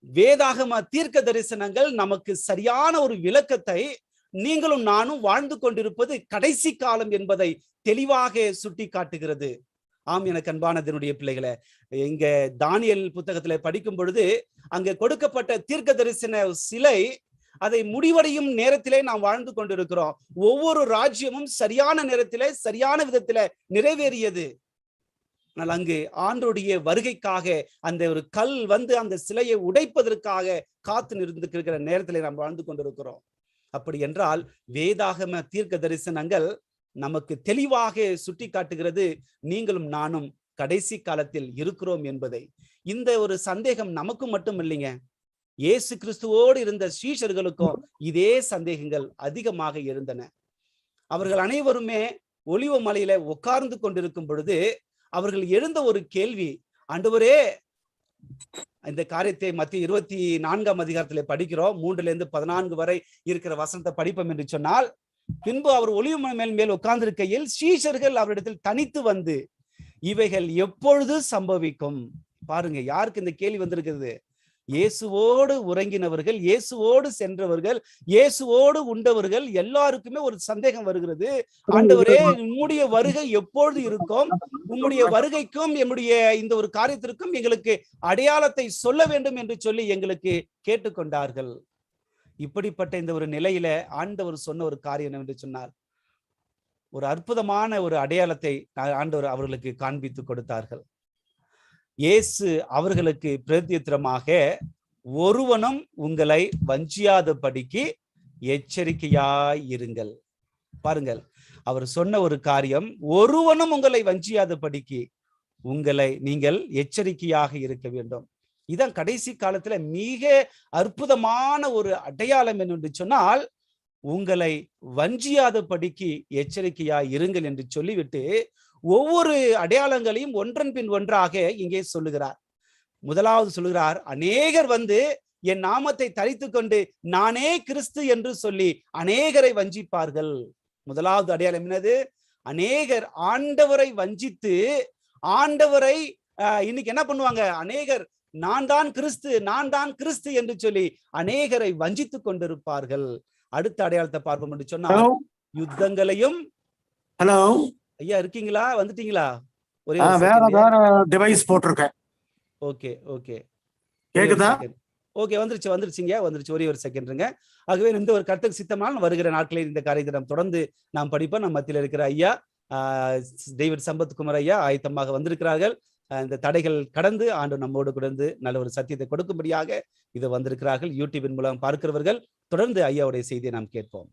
A: வேதாகம தீர்க்க தரிசனங்கள் நமக்கு சரியான ஒரு விளக்கத்தை, நீங்களும் நானும் வாழ்ந்து கொண்டிருப்பது கடைசி காலம் என்பதை தெளிவாக சுட்டி காட்டுகிறது. ஆம், எனக்கு அன்பான தேவனுடைய பிள்ளைகளை, இங்க தானியேல் புத்தகத்துல படிக்கும் பொழுது அங்க கொடுக்கப்பட்ட தீர்க்க தரிசன சிலை அதை முடிவடையும் நேரத்திலே நாம் வாழ்ந்து கொண்டிருக்கிறோம். ஒவ்வொரு ராஜ்யமும் சரியான நேரத்திலே சரியான விதத்திலே நிறைவேறியது. ஆனால் அங்கு ஆண்டோடைய வருகைக்காக அந்த ஒரு கல் வந்து அந்த சிலையை உடைப்பதற்காக காத்து நிறுத்திருக்கிற நேரத்திலே நாம் வாழ்ந்து கொண்டிருக்கிறோம். அப்படி என்றால் வேதாகம தீர்க்க தரிசனங்கள் நமக்கு தெளிவாக சுட்டி காட்டுகிறது நீங்களும் நானும் கடைசி காலத்தில் இருக்கிறோம் என்பதை. இந்த ஒரு சந்தேகம் நமக்கு மட்டும் இல்லைங்க, இயேசு கிறிஸ்துவோடு இருந்த சீஷர்களுக்கும் இதே சந்தேகங்கள் அதிகமாக இருந்தன. அவர்கள் அனைவருமே ஒலிவ மலையில உட்கார்ந்து கொண்டிருக்கும் பொழுது அவர்கள் எழுந்த ஒரு கேள்வி, ஆண்டவரே, இந்த காரியத்தை மத்திய 24ஆம் அதிகாரத்திலே படிக்கிறோம், 3-14 வரை இருக்கிற வசனத்தை படிப்போம் என்று சொன்னால், பின்பு அவர் ஒலிவ மலை மேல் உட்கார்ந்திருக்கையில் சீஷர்கள் அவரிடத்தில் தனித்து வந்து, இவைகள் எப்பொழுது சம்பவிக்கும்? பாருங்க, யாருக்கு இந்த கேள்வி வந்திருக்கிறது? இயேசுவோடு உறங்கினவர்கள், இயேசுவோடு சென்றவர்கள், இயேசுவோடு உண்டவர்கள் எல்லாருக்குமே ஒரு சந்தேகம் வருகிறது. ஆண்டவரே, உம்முடைய வருகை எப்பொழுது இருக்கும்? உம்முடைய வருகைக்கும் எம்முடைய இந்த ஒரு காரியத்திற்கும் எங்களுக்கு அடையாளத்தை சொல்ல வேண்டும் என்று சொல்லி எங்களுக்கு கேட்டுக்கொண்டார்கள். இப்படிப்பட்ட இந்த ஒரு நிலையில ஆண்டவர் சொன்ன ஒரு காரியம் என்று சொன்னார், ஒரு அற்புதமான ஒரு அடையாளத்தை ஆண்டவர் அவர்களுக்கு காண்பித்து கொடுத்தார்கள். இயேசு அவர்களுக்கு பிரதியுத்தரமாக, ஒருவனும் உங்களை வஞ்சியாதபடிக்கு எச்சரிக்கையாயிருங்கள். பாருங்கள், அவர் சொன்ன ஒரு காரியம், ஒருவனும் உங்களை வஞ்சியாதபடிக்கு நீங்கள் எச்சரிக்கையாக இருக்க வேண்டும். இதான் கடைசி காலத்துல மிக அற்புதமான ஒரு அடையாளம் என்று சொன்னால், உங்களை வஞ்சியாதபடிக்கு எச்சரிக்கையாய் இருங்கள் என்று சொல்லிவிட்டு ஒவ்வொரு அடையாளங்களையும் ஒன்றன் பின் ஒன்றாக இங்கே சொல்லுகிறார். முதலாவது சொல்லுகிறார், அநேகர் வந்து என் நாமத்தை தரித்து கொண்டு நானே கிறிஸ்து என்று சொல்லி அநேகரை வஞ்சிப்பார்கள். முதலாவது அடையாளம் என்னது? அநேகர் ஆண்டவரை வஞ்சித்து ஆண்டவரை இன்னைக்கு என்ன பண்ணுவாங்க? அநேகர் நான் தான் கிறிஸ்து என்று சொல்லி அநேகரை வஞ்சித்து கொண்டிருப்பார்கள். அடுத்த அடையாளத்தை பார்ப்போம் என்று சொன்னால், யுத்தங்களையும்.
G: ஹலோ
A: ஐயா, இருக்கீங்களா? வந்துட்டீங்களா? ஒரே
G: வேற டிவைஸ் போட்டிருக்கேன்.
A: ஓகே ஓகே,
G: கேக்குதா?
A: ஓகே, வந்துருச்சு. ஒரே ஒரு செகண்ட்ங்க. ஆகவே இந்த ஒரு கர்த்தருக்கு சித்தமான வருகிற நாட்களில் இந்த காரியத்தை நாம் தொடர்ந்து நாம் படிப்போம். நம்ம மத்தியில் இருக்கிற ஐயா டேவிட் சம்பத்குமார் ஐயா ஆயத்தமாக வந்திருக்கிறார்கள். இந்த தடைகள் கடந்து ஆண்டு நம்மோடு கடந்து நல்ல ஒரு சத்தியத்தை கொடுக்கும்படியாக இது வந்திருக்கிறார்கள். யூடியூபின் மூலம் பார்க்கிறவர்கள் தொடர்ந்து ஐயாவுடைய செய்தியை நாம் கேட்போம்.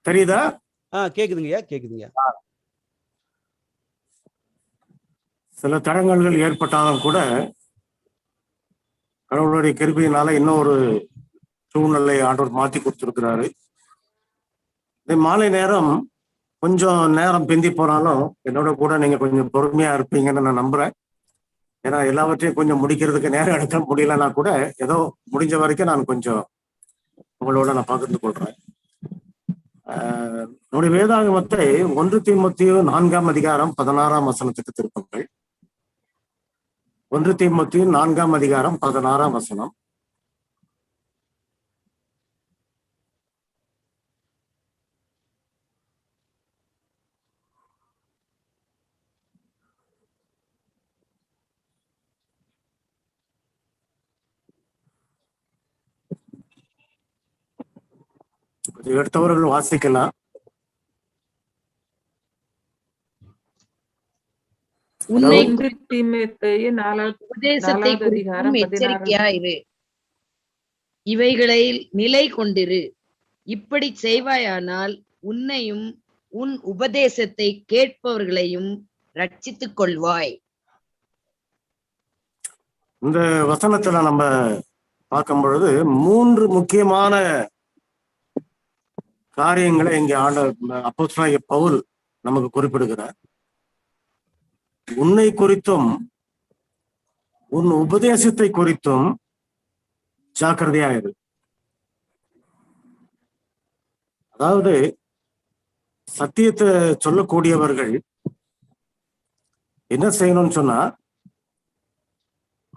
G: தெரியுதா?
A: கேக்குதுங்கய்யா, கேக்குதுங்க.
G: சில தடங்கல்கள் ஏற்பட்டாலும் கூட கடவுளுடைய கிருபையினால இன்னும் ஒரு சூழ்நிலை ஆண்டவர் மாற்றி கொடுத்திருக்கிறாரு. இந்த மாலை நேரம் கொஞ்சம் நேரம் பிந்தி போனாலும் என்னோட கூட நீங்க கொஞ்சம் பொறுமையா இருப்பீங்கன்னு நான் நம்புறேன். ஏன்னா எல்லாவற்றையும் கொஞ்சம் முடிக்கிறதுக்கு நேரம் எடுக்க முடியலன்னா கூட ஏதோ முடிஞ்ச வரைக்கும் நான் கொஞ்சம் உங்களோட நான் பகிர்ந்து கொள்றேன். நம்முடைய வேதாகமத்தை 1 தீமோத்தேயு 4ஆம் அதிகாரம் 16ஆம் வசனத்துக்கு திருப்புங்கள். 1 தீமோத்தேயு 4ஆம் அதிகாரம் 16ஆம் வசனம். எடுத்தவர்கள் வாசிக்கலாம்.
H: உபதேசத்தை குறித்தும் எச்சரிக்கையாயிரு, இவைகளில் நிலை கொண்டிரு. இப்படி செய்வாயானால் உன்னையும் உன் உபதேசத்தை கேட்பவர்களையும் ரட்சித்துக் கொள்வாய்.
G: இந்த வசனத்துல நம்ம பார்க்கும் பொழுது 3 முக்கியமான காரியங்களை இங்க அப்போஸ்தலனாகிய பவுல் நமக்கு குறிப்பிடுகிறார். உன்னை குறித்தும் உன் உபதேசத்தை குறித்தும் ஜாக்கிரதையாயிரு. அதாவது சத்தியத்தை சொல்லக்கூடியவர்கள் என்ன செய்யணும்னு சொன்னா,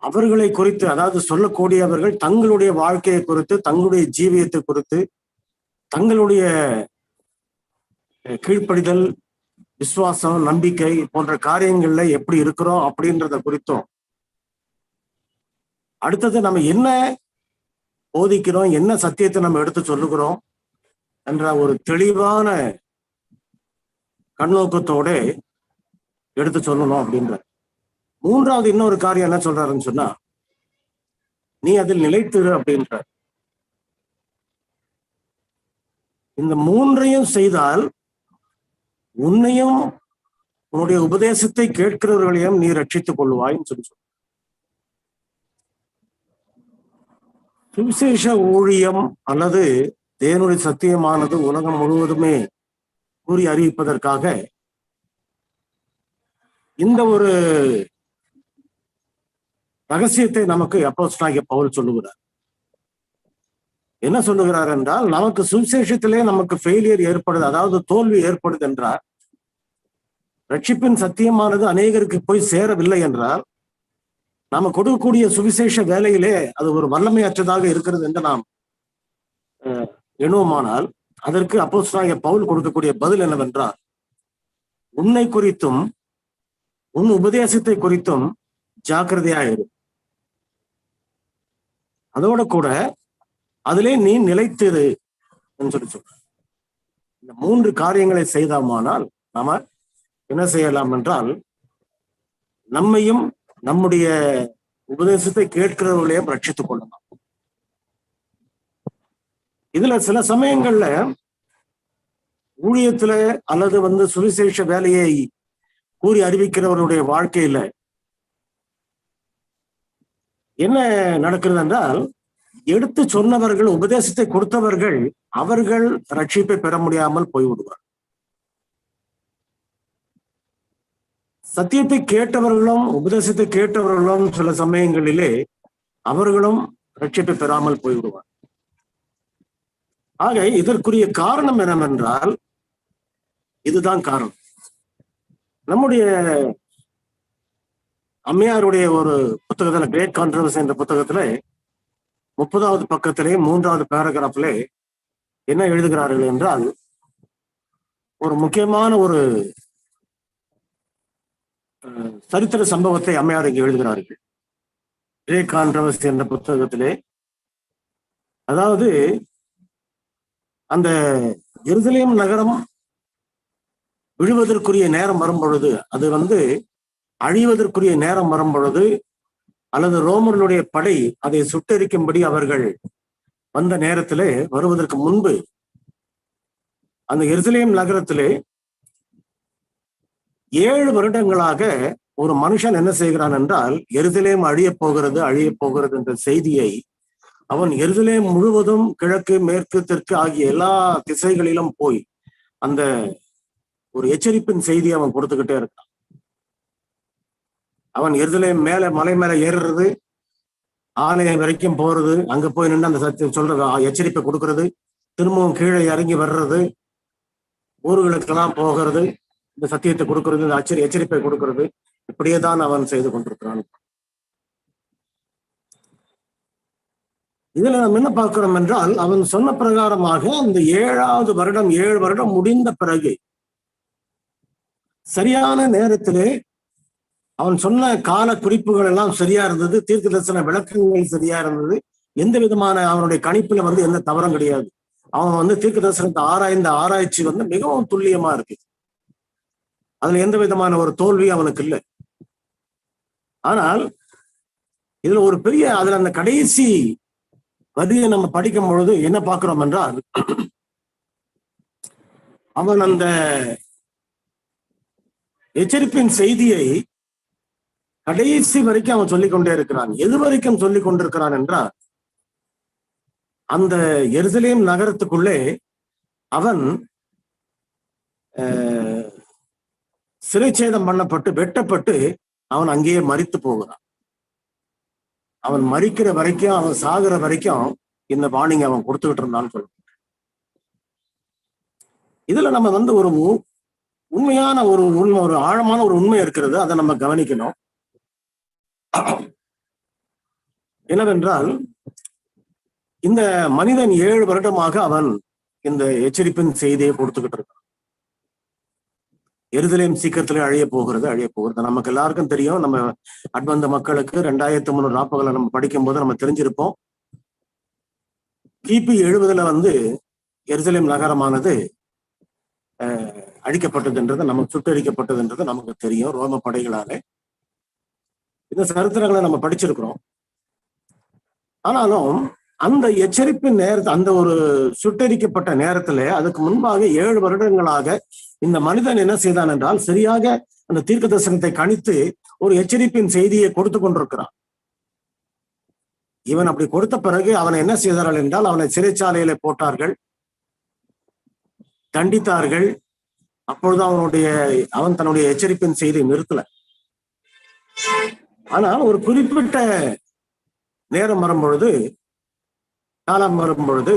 G: அவர்களை குறித்து, அதாவது சொல்லக்கூடியவர்கள் தங்களுடைய வாழ்க்கையை குறித்து, தங்களுடைய ஜீவியத்தை குறித்து, தங்களுடைய கீழ்ப்படிதல், விசுவாசம், நம்பிக்கை போன்ற காரியங்கள்ல எப்படி இருக்கிறோம் அப்படின்றத குறித்தும், அடுத்தது நம்ம என்ன போதிக்கிறோம், என்ன சத்தியத்தை நம்ம எடுத்து சொல்லுகிறோம் என்ற ஒரு தெளிவான கண்ணோக்கத்தோட எடுத்து சொல்லணும் அப்படின்ற. 3வது இன்னொரு காரியம் என்ன சொல்றாருன்னு சொன்னா, நீ அதில் நிலைத்திரு அப்படின்ற. இந்த மூன்றையும் செய்தால் உன்னையும் உன்னுடைய உபதேசத்தை கேட்கிறவர்களையும் நீ ரட்சித்துக் கொள்வாய்ன்னு சொல்லி சொல்ற. சுவிசேஷ ஊழியம் அல்லது தேவனுடைய சத்தியமானது உலகம் முழுவதுமே கூறி அறிவிப்பதற்காக இந்த ஒரு ரகசியத்தை நமக்கு அப்போஸ்தலனாகிய பவுல் சொல்லுகிறார். என்ன சொல்லுகிறார் என்றால், நமக்கு சுவிசேஷத்திலே நமக்கு ஃபெயிலியர் ஏற்படுது, அதாவது தோல்வி ஏற்படுது என்றால், ரட்சிப்பின் சத்தியமானது அநேகருக்கு போய் சேரவில்லை என்றால், நாம கொடுக்கக்கூடிய சுவிசேஷ வேலையிலே அது ஒரு வல்லமையற்றதாக இருக்கிறது என்று நாம் எண்ணுவோமானால், அதற்கு அப்போஸ்தலனாகிய பவுல் கொடுக்கக்கூடிய பதில் என்னவென்றால், உன்னை குறித்தும் உன் உபதேசத்தை குறித்தும் ஜாக்கிரதையாயிரு. அதோட கூட அதிலே நீ நிலைத்திரு என்று சொல்லி சொல்ற. இந்த 3 காரியங்களை செய்தாமானால் நாம என்ன செய்யலாம் என்றால், நம்மையும் நம்முடைய உபதேசத்தை கேட்கிறவர்களையும் ரட்சித்துக் கொள்ளலாம். இதுல சில சமயங்கள்ல ஊழியத்துல அல்லது சுவிசேஷ வேலையை கூறி அறிவிக்கிறவருடைய வாழ்க்கையில என்ன நடக்கிறது என்றால், எடுத்து சொன்னவர்கள், உபதேசத்தை கொடுத்தவர்கள், அவர்கள் ரட்சிப்பை பெற முடியாமல் போய்விடுவார். சத்தியத்தை கேட்டவர்களும் உபதேசத்தை கேட்டவர்களும் சில சமயங்களிலே அவர்களும் ரட்சிப்பை பெறாமல் போய்விடுவார். ஆக இதற்குரிய காரணம் என்னவென்றால், இதுதான் காரணம். நம்முடைய அம்மையாருடைய ஒரு புத்தகத்துல, கிரேட் கான்ட்ரவர்சி என்ற புத்தகத்துல 30வது பக்கத்திலே 3வது பேராகிராஃபிலே என்ன எழுதுகிறார்கள் என்றால், ஒரு முக்கியமான ஒரு சரித்திர சம்பவத்தை அம்மையார் இங்கே எழுதுகிறார்கள். கிரேட் கான்ட்ரவர்சி என்ற புத்தகத்திலே, அதாவது அந்த எருசலேம் நகரம் விழுவதற்குரிய நேரம் வரும் பொழுது, அது அழிவதற்குரிய நேரம் வரும் பொழுது, அல்லது ரோமர்களுடைய படை அதை சுட்டெரிக்கும்படி அவர்கள் வந்த நேரத்திலே, வருவதற்கு முன்பு அந்த எருசலேம் நகரத்திலே 7 வருடங்களாக ஒரு மனுஷன் என்ன செய்கிறான் என்றால், எருசலேம் அழியப் போகிறது என்ற செய்தியை அவன் எருசலேம் முழுவதும் கிழக்கு மேற்கு தெற்கு ஆகிய எல்லா திசைகளிலும் போய் அந்த ஒரு எச்சரிப்பின் செய்தியை அவன் கொடுத்துக்கிட்டே இருக்கான். அவன் எருசலேம் மேல மலை மேல ஏறுறது, ஆலயம் வரைக்கும் போறது, அங்க போய் நின்று அந்த சத்தியம் சொல்றது, எச்சரிப்பை கொடுக்கறது, திரும்பவும் கீழே இறங்கி வர்றது, ஊர்களுக்கெல்லாம் போகிறது, இந்த சத்தியத்தை கொடுக்கறது, இந்த எச்சரிப்பை கொடுக்கறது, இப்படியே தான் அவன் செய்து கொண்டிருக்கிறான். இதுல நம்ம என்ன பார்க்கிறோம் என்றால், அவன் சொன்ன பிரகாரமாக அந்த 7வது வருடம் 7 வருடம் முடிந்த பிறகு சரியான நேரத்திலே அவன் சொன்ன கால குறிப்புகள் எல்லாம் சரியா இருந்தது, தீர்க்க தரிசன விளக்கங்கள் சரியா இருந்தது, எந்த விதமான அவனுடைய கணிப்புல எந்த தவறும் கிடையாது. அவன் தீர்க்க தரிசனத்தை ஆராய்ந்த ஆராய்ச்சி மிகவும் துல்லியமா இருக்கு. அதுல எந்த விதமான ஒரு தோல்வி அவனுக்கு இல்லை. ஆனால் இதுல ஒரு பெரிய, அதுல அந்த கடைசி வரியை நம்ம படிக்கும் பொழுது என்ன பார்க்கிறோம் என்றால், அவன் அந்த எச்சரிப்பின் செய்தியை கடைசி வரைக்கும் அவன் சொல்லிக் கொண்டே இருக்கிறான். எது வரைக்கும் சொல்லிக் கொண்டிருக்கிறான் என்றால், அந்த எருசலேம் நகரத்துக்குள்ளே அவன் சிறைச்சேதம் பண்ணப்பட்டு வெட்டப்பட்டு அவன் அங்கேயே மரித்து போகிறான். அவன் மரிக்கிற வரைக்கும், அவன் சாகுற வரைக்கும் இந்த வார்னிங் அவன் கொடுத்துக்கிட்டு இருந்தான்னு சொல்ல. இதுல நம்ம ஒரு உண்மையான ஒரு ஆழமான ஒரு உண்மை இருக்கிறது, அதை நம்ம கவனிக்கணும். என்னவென்றால், இந்த மனிதன் 7 வருடமாக அவன் இந்த எச்சரிப்பின் செய்தியை கொடுத்துக்கிட்டு இருக்கான். எருசலேம் சீக்கிரத்திலே அழிய போகிறது நமக்கு எல்லாருக்கும் தெரியும். நம்ம அட்வந்த மக்களுக்கு 2300 நாற்பதுகளை நம்ம படிக்கும் போது நம்ம தெரிஞ்சிருப்போம். கிபி 70 எருசலேம் நகரமானது அழிக்கப்பட்டதுன்றது, நமக்கு சுட்டரிக்கப்பட்டதுன்றது நமக்கு தெரியும் ரோம படைகளாலே. இந்த சரித்திரங்களை நம்ம படிச்சிருக்கிறோம். ஆனாலும் அந்த எச்சரிப்பின் நேரத்தை, அந்த ஒரு சுட்டரிக்கப்பட்ட நேரத்துல அதுக்கு முன்பாக 7 வருடங்களாக இந்த மனிதன் என்ன செய்தான் என்றால், சரியாக அந்த தீர்க்க தரிசனத்தை கணித்து ஒரு எச்சரிப்பின் செய்தியை கொடுத்து கொண்டிருக்கிறான். இவன் அப்படி கொடுத்த பிறகு அவனை என்ன செய்தார்கள் என்றால், அவனை சிறைச்சாலையில போட்டார்கள், தண்டித்தார்கள். அப்பொழுது அவன் தன்னுடைய எச்சரிப்பின் செய்தியை நிறுத்தல. ஆனால் ஒரு குறிப்பிட்ட நேரம் வரும்பொழுது, காலம் வரும்பொழுது,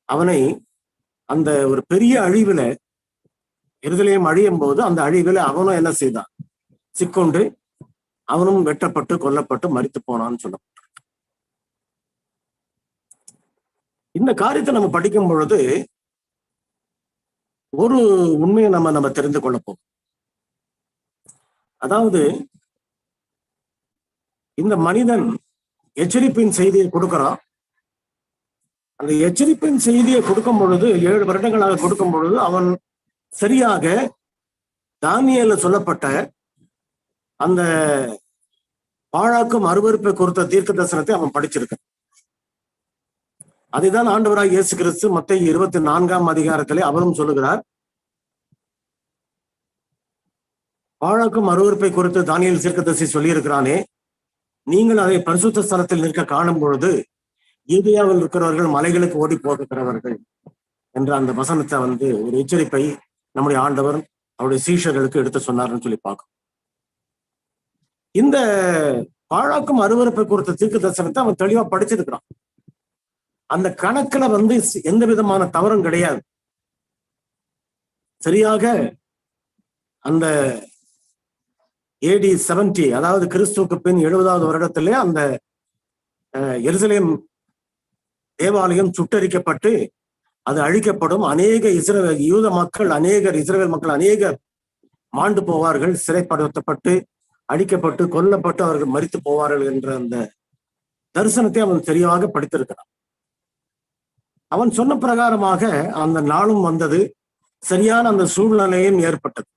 G: அவனை அந்த ஒரு பெரிய அழிவுல, எருசலேம் அழியும் போது அந்த அழிவுல அவனும் என்ன செய்தான், சிக்கொண்டு அவனும் வெட்டப்பட்டு கொல்லப்பட்டு மரித்து போனான்னு சொல்லப்பட்ட. இந்த காரியத்தை நம்ம படிக்கும் பொழுது ஒரு உண்மையை நம்ம தெரிந்து கொள்ள போகும். அதாவது இந்த மனிதன் எச்சரிப்பின் செய்தியை கொடுக்கிறான். அந்த எச்சரிப்பின் செய்தியை கொடுக்கும் பொழுது, 7 வருடங்களாக கொடுக்கும் பொழுது, அவன் சரியாக தானியேல்ல சொல்லப்பட்ட அந்த பாழாக்கும் அருவருப்பை குறித்த தீர்க்க தரிசனத்தை அவன் படிச்சிருக்கான். அதைதான் ஆண்டவராய் இயேசு கிறிஸ்து மத்தேயு 24ஆம் அதிகாரத்திலே அவரும் சொல்லுகிறார். பாழாக்கும் அருவருப்பை குறித்து தானியேல் தீர்க்கதரிசி சொல்லியிருக்கிறானே, நீங்கள் அதை பரிசுத்த ஸ்தலத்தில் நிற்க காணும் பொழுது யூதேயாவில் இருக்கிறவர்கள் மலைகளுக்கு ஓடி போகிறவர்கள் என்ற அந்த வசனத்தை ஒரு எச்சரிப்பை நம்முடைய ஆண்டவர் அவருடைய சீஷர்களுக்கு எடுத்து சொன்னார்னு சொல்லி பார்க்கும். இந்த பாழாக்கும் அருவருப்பை குறித்த தீர்க்க தரிசனத்தை அவன் தெளிவா படிச்சிருக்கிறான். அந்த கணக்குல எந்த விதமான தவறும் கிடையாது. சரியாக அந்த AD 70, அதாவது கிறிஸ்துவுக்கு பின் 70வது வருடத்திலே அந்த எருசலேம் தேவாலயம் சுட்டரிக்கப்பட்டு அது அழிக்கப்படும். அநேகர் இஸ்ரவேல் மக்கள் அநேகர் மாண்டு போவார்கள், சிறைப்படுத்தப்பட்டு அழிக்கப்பட்டு கொல்லப்பட்டு அவர்கள் மரித்து போவார்கள் என்ற அந்த தரிசனத்தை அவன் தெளிவாக படித்திருக்கிறான். அவன் சொன்ன பிரகாரமாக அந்த நாளும் வந்தது, சரியான அந்த சூழ்நிலையும் ஏற்பட்டது.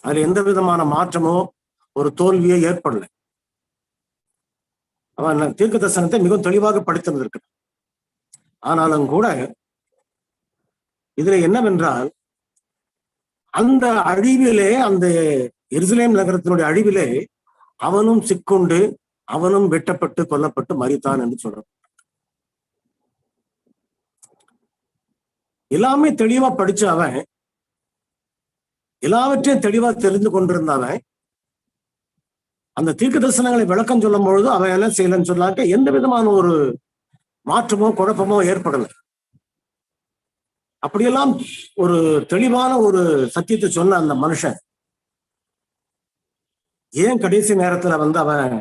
G: அதுல எந்த விதமான மாற்றமோ ஒரு தோல்வியோ ஏற்படல. அவன் தீர்க்க தரிசனத்தை மிகவும் தெளிவாக படித்திருந்திருக்கிறான். ஆனாலும் கூட இதுல என்னவென்றால், அந்த அழிவிலே, அந்த எருசலேம் நகரத்தினுடைய அழிவிலே அவனும் சிக்கொண்டு அவனும் வெட்டப்பட்டு கொல்லப்பட்டு மரித்தான் என்று சொல்றான். எல்லாமே தெளிவா படிச்ச அவன், எல்லாவற்றையும் தெளிவா தெரிந்து கொண்டிருந்தவன், அந்த தீர்க்க தரிசனங்களை விளக்கம் சொல்லும் பொழுது அவன் என்ன செய்யலன்னு சொன்னாக்க எந்த விதமான ஒரு மாற்றமோ குழப்பமோ ஏற்படல. அப்படியெல்லாம் ஒரு தெளிவான ஒரு சத்தியத்தை சொன்ன அந்த மனுஷன் ஏன் கடைசி நேரத்துல அவன்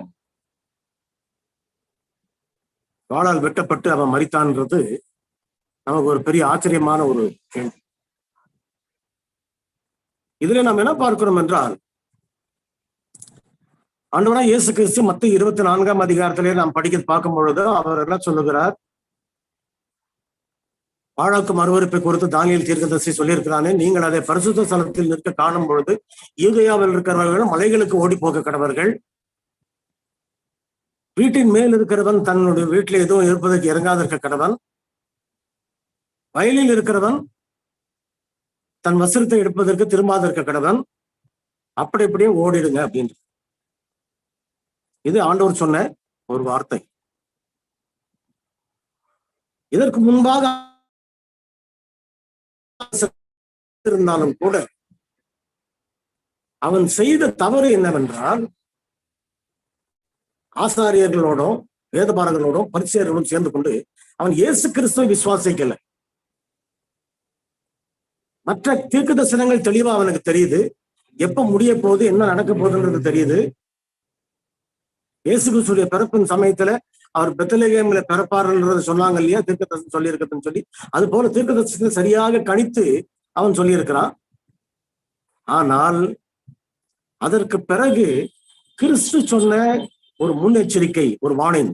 G: வாளால் வெட்டப்பட்டு அவன் மரித்தான்றது நமக்கு ஒரு பெரிய ஆச்சரியமான ஒரு கேள்வி. இதுல நாம் என்ன பார்க்கிறோம் என்றால், ஆண்டவராய் இயேசு கிறிஸ்து மத்தேயு 24ஆம் அதிகாரத்திலே நாம் பார்க்கும் பொழுது அவர் என்ன சொல்லுகிறார், பாழாக்கும் அருவருப்பை குறித்து தானியேல் தீர்க்கதரிசி சொல்லியிருக்கிறானே, நீங்கள் அதை பரிசுத்த ஸ்தலத்தில் நிற்க காணும் பொழுது யூதேயாவில் இருக்கிறவர்கள் மலைகளுக்கு ஓடி போக கடவர்கள், வீட்டின் மேல் இருக்கிறவன் தன்னுடைய வீட்டில் எதுவும் இருப்பதற்கு இறங்காதிருக்க கடவன், வயலில் இருக்கிறவன் தன் வஸ்திரத்தை எடுப்பதற்கு திரும்பாதிருக்க கடவன், அப்படி இப்படியே ஓடிடுங்க அப்படின்ற. இது ஆண்டவர் சொன்ன ஒரு வார்த்தை. இதற்கு முன்பாக இருந்தாலும் கூட அவன் செய்த தவறு என்னவென்றால், ஆசாரியர்களோடும் வேதபாரர்களோடும் பரிசேயர்களோடும் சேர்ந்து கொண்டு அவன் இயேசு கிறிஸ்துவை விசுவாசிக்கல. மற்ற தீர்க்க தரிசனங்கள் தெளிவா அவனுக்கு தெரியுது, எப்ப முடிய போகுது, என்ன நடக்க போகுதுன்றது தெரியுது. இயேசு கிறிஸ்துடைய பிறப்பின் சமயத்துல அவர் பெத்லகேம்ல பிறப்பாருன்றத சொன்னாங்க இல்லையா, தீர்க்க தரிசனம் சொல்லி இருக்கன்னு சொல்லி, அது போல தீர்க்க தரிசனத்தை சரியாக கணித்து அவன் சொல்லியிருக்கிறான். ஆனால் அதற்கு பிறகு கிறிஸ்து சொன்ன ஒரு முன்னெச்சரிக்கை, ஒரு வார்னிங்,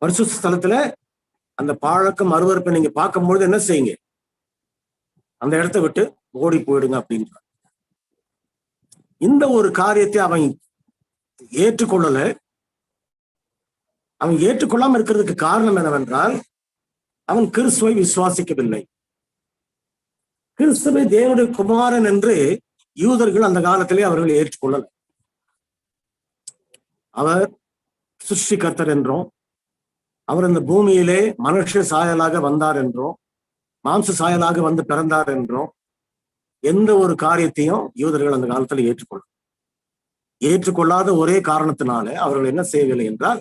G: பரிசுத்த ஸ்தலத்துல அந்த பாழக்கம் அருவருப்பை நீங்க பார்க்கும்பொழுது என்ன செய்யுங்க, அந்த இடத்தை விட்டு ஓடி போயிடுங்க அப்படின்ற இந்த ஒரு காரியத்தை அவன் ஏற்றுக்கொள்ளல. அவன் ஏற்றுக்கொள்ளாம இருக்கிறதுக்கு காரணம் என்னவென்றால் அவன் கிறிஸ்துவை விசுவாசிக்கவில்லை. கிறிஸ்துவை தேவனுடைய குமாரன் என்று யூதர்கள் அந்த காலத்திலே அவர்கள் ஏற்றுக்கொள்ளல. அவர் சிருஷ்டிகர்த்தர் என்றும், அவர் இந்த பூமியிலே மனுஷ சாயலாக வந்தார் என்றும், மாம்ச சாயலாக வந்து பிறந்தார் என்றும் எந்த ஒரு காரியத்தையும் யூதர்கள் அந்த காலத்துல ஏற்றுக்கொள்ளாத ஒரே காரணத்தினால அவர்கள் என்ன செய்யவில்லை என்றால்,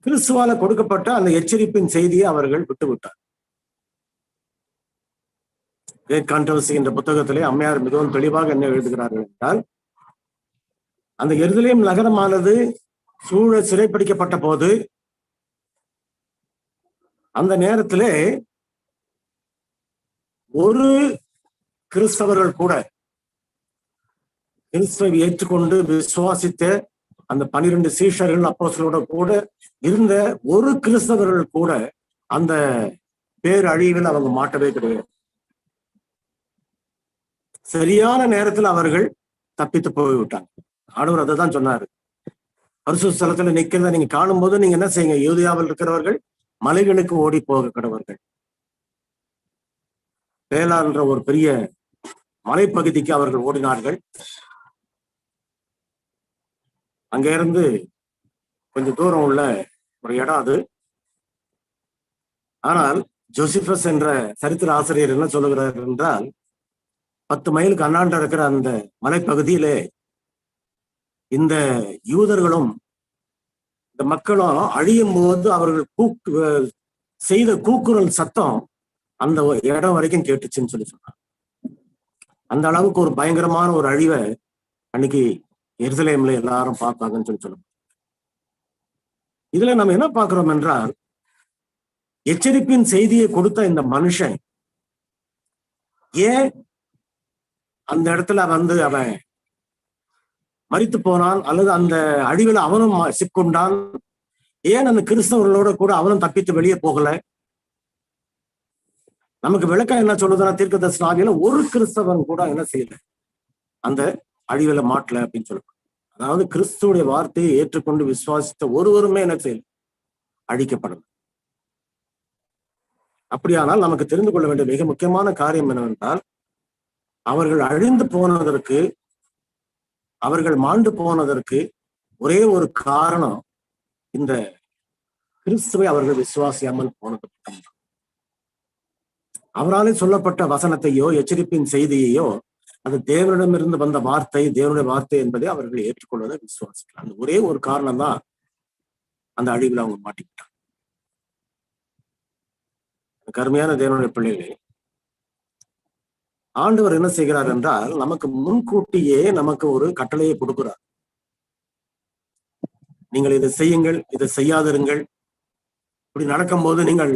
G: கிறிஸ்துவால கொடுக்கப்பட்ட அந்த எச்சரிப்பின் செய்தியை அவர்கள் விட்டுவிட்டார். கிரேட் கான்ட்ரவர்சி என்ற புத்தகத்திலே அம்மையார் மிகவும் தெளிவாக என்ன எழுதுகிறார்கள் என்றால், அந்த எருசலேம் நகரமானது சூழ சிறைப்பிடிக்கப்பட்ட போது அந்த நேரத்திலே ஒரு கிறிஸ்தவர்கள் கூட, கிறிஸ்துவை ஏற்றுக்கொண்டு விசுவாசித்த அந்த 12 சீஷர்கள் அப்போஸ்தலரோட கூட இருந்த ஒரு கிறிஸ்தவர்கள் கூட அந்த பேரழிவில் அவங்க மாட்டவே கிடையாது. சரியான நேரத்தில் அவர்கள் தப்பித்து போய்விட்டாங்க. ஆண்டவர் அதை தான் சொன்னாரு. பரிசுத்த ஸ்தலத்துல நிக்கிறத நீங்க காணும் போது நீங்க என்ன செய்யுங்க, யூதேயாவில் இருக்கிறவர்கள் மலைகளுக்கு ஓடி போக கடவர்கள். பேலா என்ற ஒரு பெரிய மலைப்பகுதிக்கு அவர்கள் ஓடினார்கள். அங்க இருந்து கொஞ்சம் தூரம் உள்ள ஒரு இடம் அது. ஆனால் ஜோசிபஸ் என்ற சரித்திர ஆசிரியர் என்ன சொல்லுகிறார் என்றால், 10 மைலுக்கு அண்ணாண்ட இருக்கிற அந்த மலைப்பகுதியிலே இந்த யூதர்களும் இந்த மக்களும் அழியும் போது அவர்கள் செய்த கூக்குரல் சத்தம் அந்த இடம் வரைக்கும் கேட்டுச்சுன்னு சொல்லி சொன்னாங்க. அந்த அளவுக்கு ஒரு பயங்கரமான ஒரு அழிவை அன்னைக்கு எருசலேம்ல எல்லாரும் பார்ப்பாங்கன்னு சொல்லி சொல்லுவாங்க. இதுல நம்ம என்ன பார்க்கிறோம் என்றால், எச்சரிப்பின் செய்தியை கொடுத்த இந்த மனுஷன் ஏன் அந்த இடத்துல அவன் மரித்து போனான், அல்லது அந்த அழிவில் அவனும் சிக்கொண்டான்? ஏன் அந்த கிறிஸ்தவர்களோட கூட அவனும் தப்பித்து வெளியே போகல? நமக்கு விளக்கம் என்ன சொல்லுதுன்னா, தீர்க்கதரிசன ஆவியில ஒரு கிறிஸ்தவன் கூட என்ன செய்யல, அந்த அழிவுல மாட்டல அப்படின்னு சொல்லுவாங்க. அதாவது கிறிஸ்துவுடைய வார்த்தையை ஏற்றுக்கொண்டு விசுவாசித்த ஒருவருமே என்ன செய்யல, அழிக்கப்படல. அப்படியானால் நமக்கு தெரிந்து கொள்ள வேண்டிய மிக முக்கியமான காரியம் என்னவென்றால், அவர்கள் அழிந்து போனதற்கு, அவர்கள் மாண்டு போனதற்கு ஒரே ஒரு காரணம், இந்த கிறிஸ்துவை அவர்கள் விசுவாசியாமல் போனது மட்டும்தான். அவராலே சொல்லப்பட்ட வசனத்தையோ எச்சரிப்பின் செய்தியையோ, அது தேவனிடமிருந்து வந்த வார்த்தை, தேவனுடைய வார்த்தை என்பதை அவர்கள் ஏற்றுக்கொள்வதை விசுவாசிக்கலாம். அந்த ஒரே ஒரு காரணம் தான் அந்த அழிவில் அவங்க மாட்டிக்கிட்டாங்க. கருமையான தேவனுடைய பிள்ளைகளே, ஆண்டவர் என்ன செய்கிறார் என்றால், நமக்கு முன்கூட்டியே நமக்கு ஒரு கட்டளையை கொடுக்கிறார். நீங்கள் இதை செய்யுங்கள், இதை செய்யாதிருங்கள், இப்படி நடக்கும்போது நீங்கள்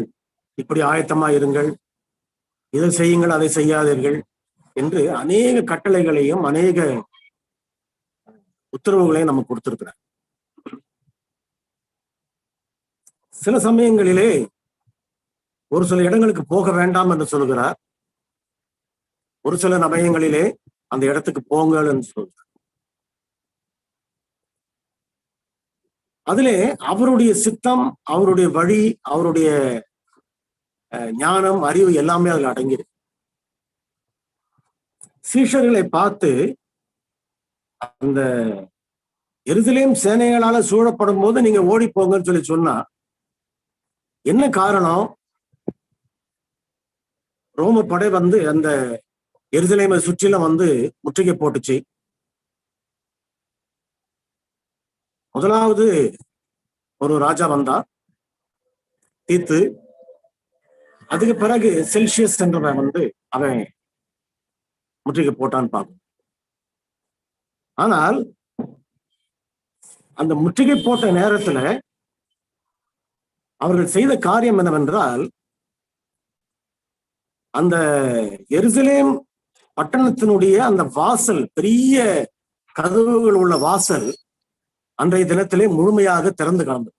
G: இப்படி ஆயத்தமா இருங்கள், இதை செய்யுங்கள், அதை செய்யாதீர்கள் என்று அநேக கட்டளைகளையும் அநேக உத்தரவுகளையும் நமக்கு கொடுத்திருக்கிறார். சில சமயங்களிலே ஒரு சில இடங்களுக்கு போக வேண்டாம் என்று சொல்கிறார். ஒரு சில சமயங்களிலே அந்த இடத்துக்கு போங்கள் என்று சொல்கிறார். அதிலே அவருடைய சித்தம், அவருடைய வழி, அவருடைய ஞானம், அறிவு எல்லாமே அதில் அடங்கியிருக்கு. சீஷர்களை பார்த்து அந்த எருசலேம் சேனைகளால சூழப்படும் போது நீங்க ஓடி போங்கன்னு சொல்லி சொன்னா என்ன காரணம்? ரோம படை வந்து அந்த எருசலேமை சுற்றிலும் வந்து முற்றுகை போட்டுச்சு. முதலாவது ஒரு ராஜா வந்தா, தீத்து. அதுக்கு பிறகு செல்சியஸ் என்றவன் வந்து அவன் முற்றுகை போட்டான்னு பார்க்கும். ஆனால் அந்த முற்றுகை போட்ட நேரத்துல அவர்கள் செய்த காரியம் என்னவென்றால், அந்த எருசலேம் பட்டணத்தினுடைய அந்த வாசல், பெரிய கதவுகள் உள்ள வாசல் அன்றைய தினத்திலே முழுமையாக திறந்து கிடந்தது.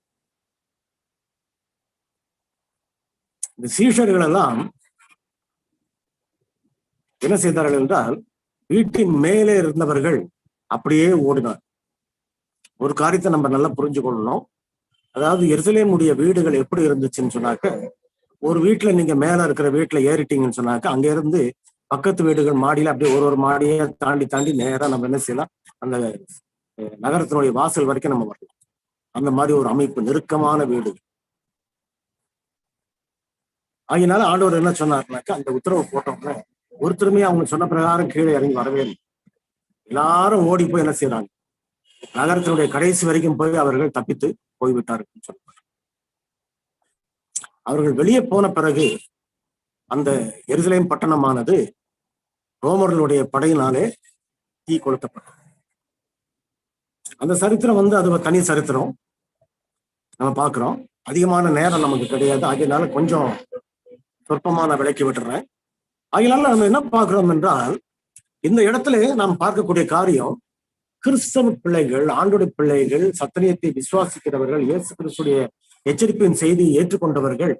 G: இந்த சீஷர்கள் எல்லாம் என்ன செய்தார்கள் என்றால், வீட்டின் மேலே இருந்தவர்கள் அப்படியே ஓடினார். ஒரு காரியத்தை நம்ம நல்லா புரிஞ்சு கொள்ளணும். அதாவது எருசலேமுடைய வீடுகள் எப்படி இருந்துச்சுன்னு சொன்னாக்க, ஒரு வீட்டுல நீங்க மேல இருக்கிற வீட்டுல ஏறிட்டீங்கன்னு சொன்னாக்க, அங்க இருந்து பக்கத்து வீடுகள் மாடியில அப்படியே ஒரு மாடியை தாண்டி தாண்டி நேரா நம்ம என்ன செய்யலாம், அந்த நகரத்தினுடைய வாசல் வரைக்கும் நம்ம வரலாம். அந்த மாதிரி ஒரு அமைப்பு, நெருக்கமான வீடு. அதனால ஆண்டவர் என்ன சொன்னாருனாக்கா, அந்த உத்தரவு போட்டவங்க ஒருத்தருமே அவங்க சொன்ன பிரகாரம் கீழே இறங்கி வரவே இல்லை. எல்லாரும் ஓடி போய் என்ன செய்யறாங்க, நகரத்தினுடைய கடைசி வரைக்கும் போய் அவர்கள் தப்பித்து போய்விட்டார்கள் சொல்லுவாங்க. அவர்கள் வெளியே போன பிறகு அந்த எருசலேம் பட்டணமானது ரோமர்களுடைய படையினாலே தீ கொளுத்தப்பட்டது. அந்த சரித்திரம் அது தனி சரித்திரம் நம்ம பார்க்கிறோம். அதிகமான நேரம் நமக்கு கிடையாது, அதனால கொஞ்சம் சொற்பமான விலைக்கு விட்டுறேன். அதனால நம்ம என்ன பார்க்கிறோம் என்றால், இந்த இடத்துல நாம் பார்க்கக்கூடிய காரியம், கிறிஸ்தவ பிள்ளைகள், ஆண்டோட பிள்ளைகள், சத்தியத்தை விசுவாசிக்கிறவர்கள், இயேசு கிறிஸ்துடைய எச்சரிப்பின் செய்தியை ஏற்றுக்கொண்டவர்கள்,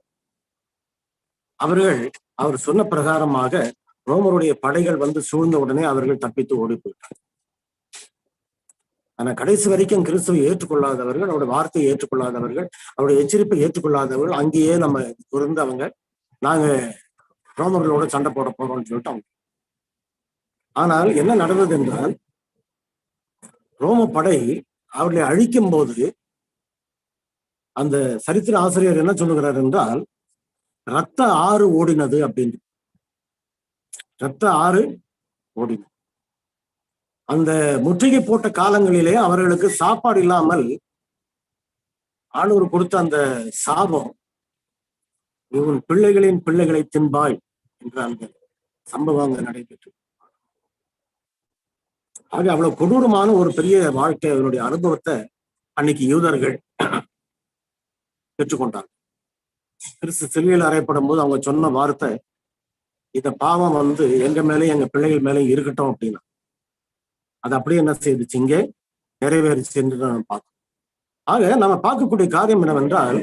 G: அவர் சொன்ன பிரகாரமாக ரோமருடைய படைகள் சூழ்ந்த உடனே அவர்கள் தப்பித்து ஓடி போயிட்டார். ஆனா கடைசி வரைக்கும் கிறிஸ்துவை ஏற்றுக்கொள்ளாதவர்கள், அவருடைய வார்த்தையை ஏற்றுக்கொள்ளாதவர்கள், அவருடைய எச்சரிப்பை ஏற்றுக்கொள்ளாதவர்கள் அங்கேயே நம்ம இருந்தவங்க, நாங்க ரோமர்களோட சண்டை போட போறோம்னு சொல்லிட்டு அவங்க. ஆனால் என்ன நடந்தது என்றால், ரோம படை அவர்களை அழிக்கும் போது அந்த சரித்திர ஆசிரியர் என்ன சொல்லுகிறார் என்றால், ரத்த ஆறு ஓடினது அப்படின்னு. ரத்த ஆறு ஓடினது. அந்த முற்றுகை போட்ட காலங்களிலே அவர்களுக்கு சாப்பாடு இல்லாமல் ஆண்டவர் கொடுத்த அந்த சாபம், இவன் பிள்ளைகளின் பிள்ளைகளை தின்பாய் என்ற அந்த சம்பவம் அங்க நடைபெற்று. ஆக அவ்வளவு கொடூரமான ஒரு பெரிய வாழ்க்கை, அவருடைய அனுபவத்தை அன்னைக்கு யூதர்கள் பெற்றுக்கொண்டாங்க. கிறிஸ்து சிலுவையில் அறையப்படும் போது அவங்க சொன்ன வார்த்தை, இந்த பாவம் எங்க மேலேயும் எங்க பிள்ளைகள் மேலேயும் இருக்கட்டும் அப்படின்னா, அது அப்படியே என்ன செய்துச்சு, இங்கே நிறைவேறிச்சு என்று நம்ம பார்க்கணும். ஆக நம்ம பார்க்கக்கூடிய காரியம் என்னவென்றால்,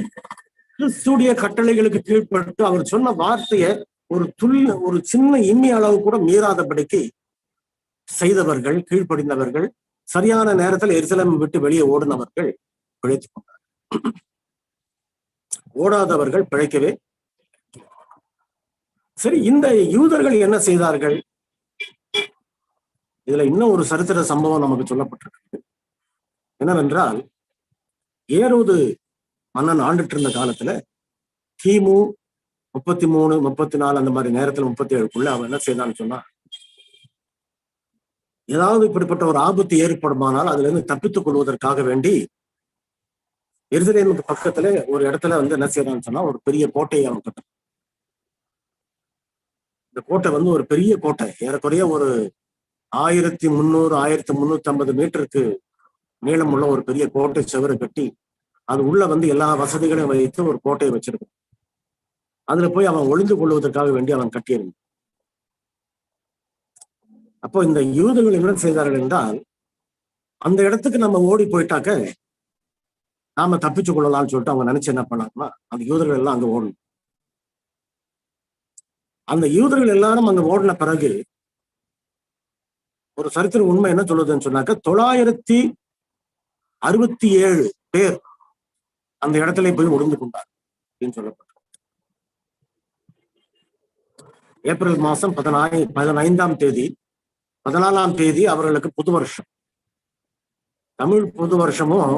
G: கிறிஸ்துடைய கட்டளைகளுக்கு கீழ்பட்டு அவர் சொன்ன வார்த்தையை ஒரு சின்ன இம்மி அளவு கூட மீறாதபடிக்கு செய்தவர்கள், கீழ்ப்படிந்தவர்கள், சரியான நேரத்தில் எருசலேம் விட்டு வெளியே ஓடினவர்கள் பிழைத்துக் கொண்டார்கள். ஓடாதவர்கள் பிழைக்கவே. சரி, இந்த யூதர்கள் என்ன செய்தார்கள்? இதுல இன்னும் ஒரு சரித்திர சம்பவம் நமக்கு சொல்லப்பட்டிருக்கு. என்னவென்றால், ஏரோது மன்னன் ஆண்டுட்டு இருந்த காலத்துல கிமு 33, 34 அந்த மாதிரி நேரத்துல 37க்குள்ள அவன் என்ன செய்தான்னு சொன்னா, ஏதாவது இப்படிப்பட்ட ஒரு ஆபத்து ஏற்படுமானால் அதுல இருந்து தப்பித்துக் கொள்வதற்காக வேண்டி எருசலேமுக்கு பக்கத்துல ஒரு இடத்துல என்ன செய்யறான்னு சொன்னா, ஒரு பெரிய கோட்டையை அவன் கட்ட. இந்த கோட்டை ஒரு பெரிய கோட்டை, ஏறக்குறைய ஒரு 1300, 1350 மீட்டருக்கு நீளம் உள்ள ஒரு பெரிய கோட்டை செவரை கட்டி, அது உள்ள எல்லா வசதிகளையும் வைத்து ஒரு கோட்டையை வச்சிருக்கான். அதுல போய் அவன் ஒளிந்து கொள்வதற்காக வேண்டி அவன் கட்டியிருந்தான். அப்போ இந்த யூதர்கள் என்ன செய்தார்கள் என்றால், அந்த இடத்துக்கு நம்ம ஓடி போயிட்டாக்க நாம தப்பிச்சு கொள்ளலாம்னு சொல்லிட்டு அவங்க நினைச்சு என்ன பண்ணாங்கன்னா, அந்த யூதர்கள் எல்லாம் அங்க ஓடணும். அந்த யூதர்கள் எல்லாரும் அங்க ஓடின பிறகு ஒரு சரித்திர உண்மை என்ன சொல்லுதுன்னு சொன்னாக்க, 967 பேர் அந்த இடத்துல போய் ஒளிந்து கொண்டார் அப்படின்னு சொல்லப்பட்டது. ஏப்ரல் மாசம் 15ஆம் தேதி 14ஆம் தேதி அவர்களுக்கு புது வருஷம். தமிழ் புது வருஷமும்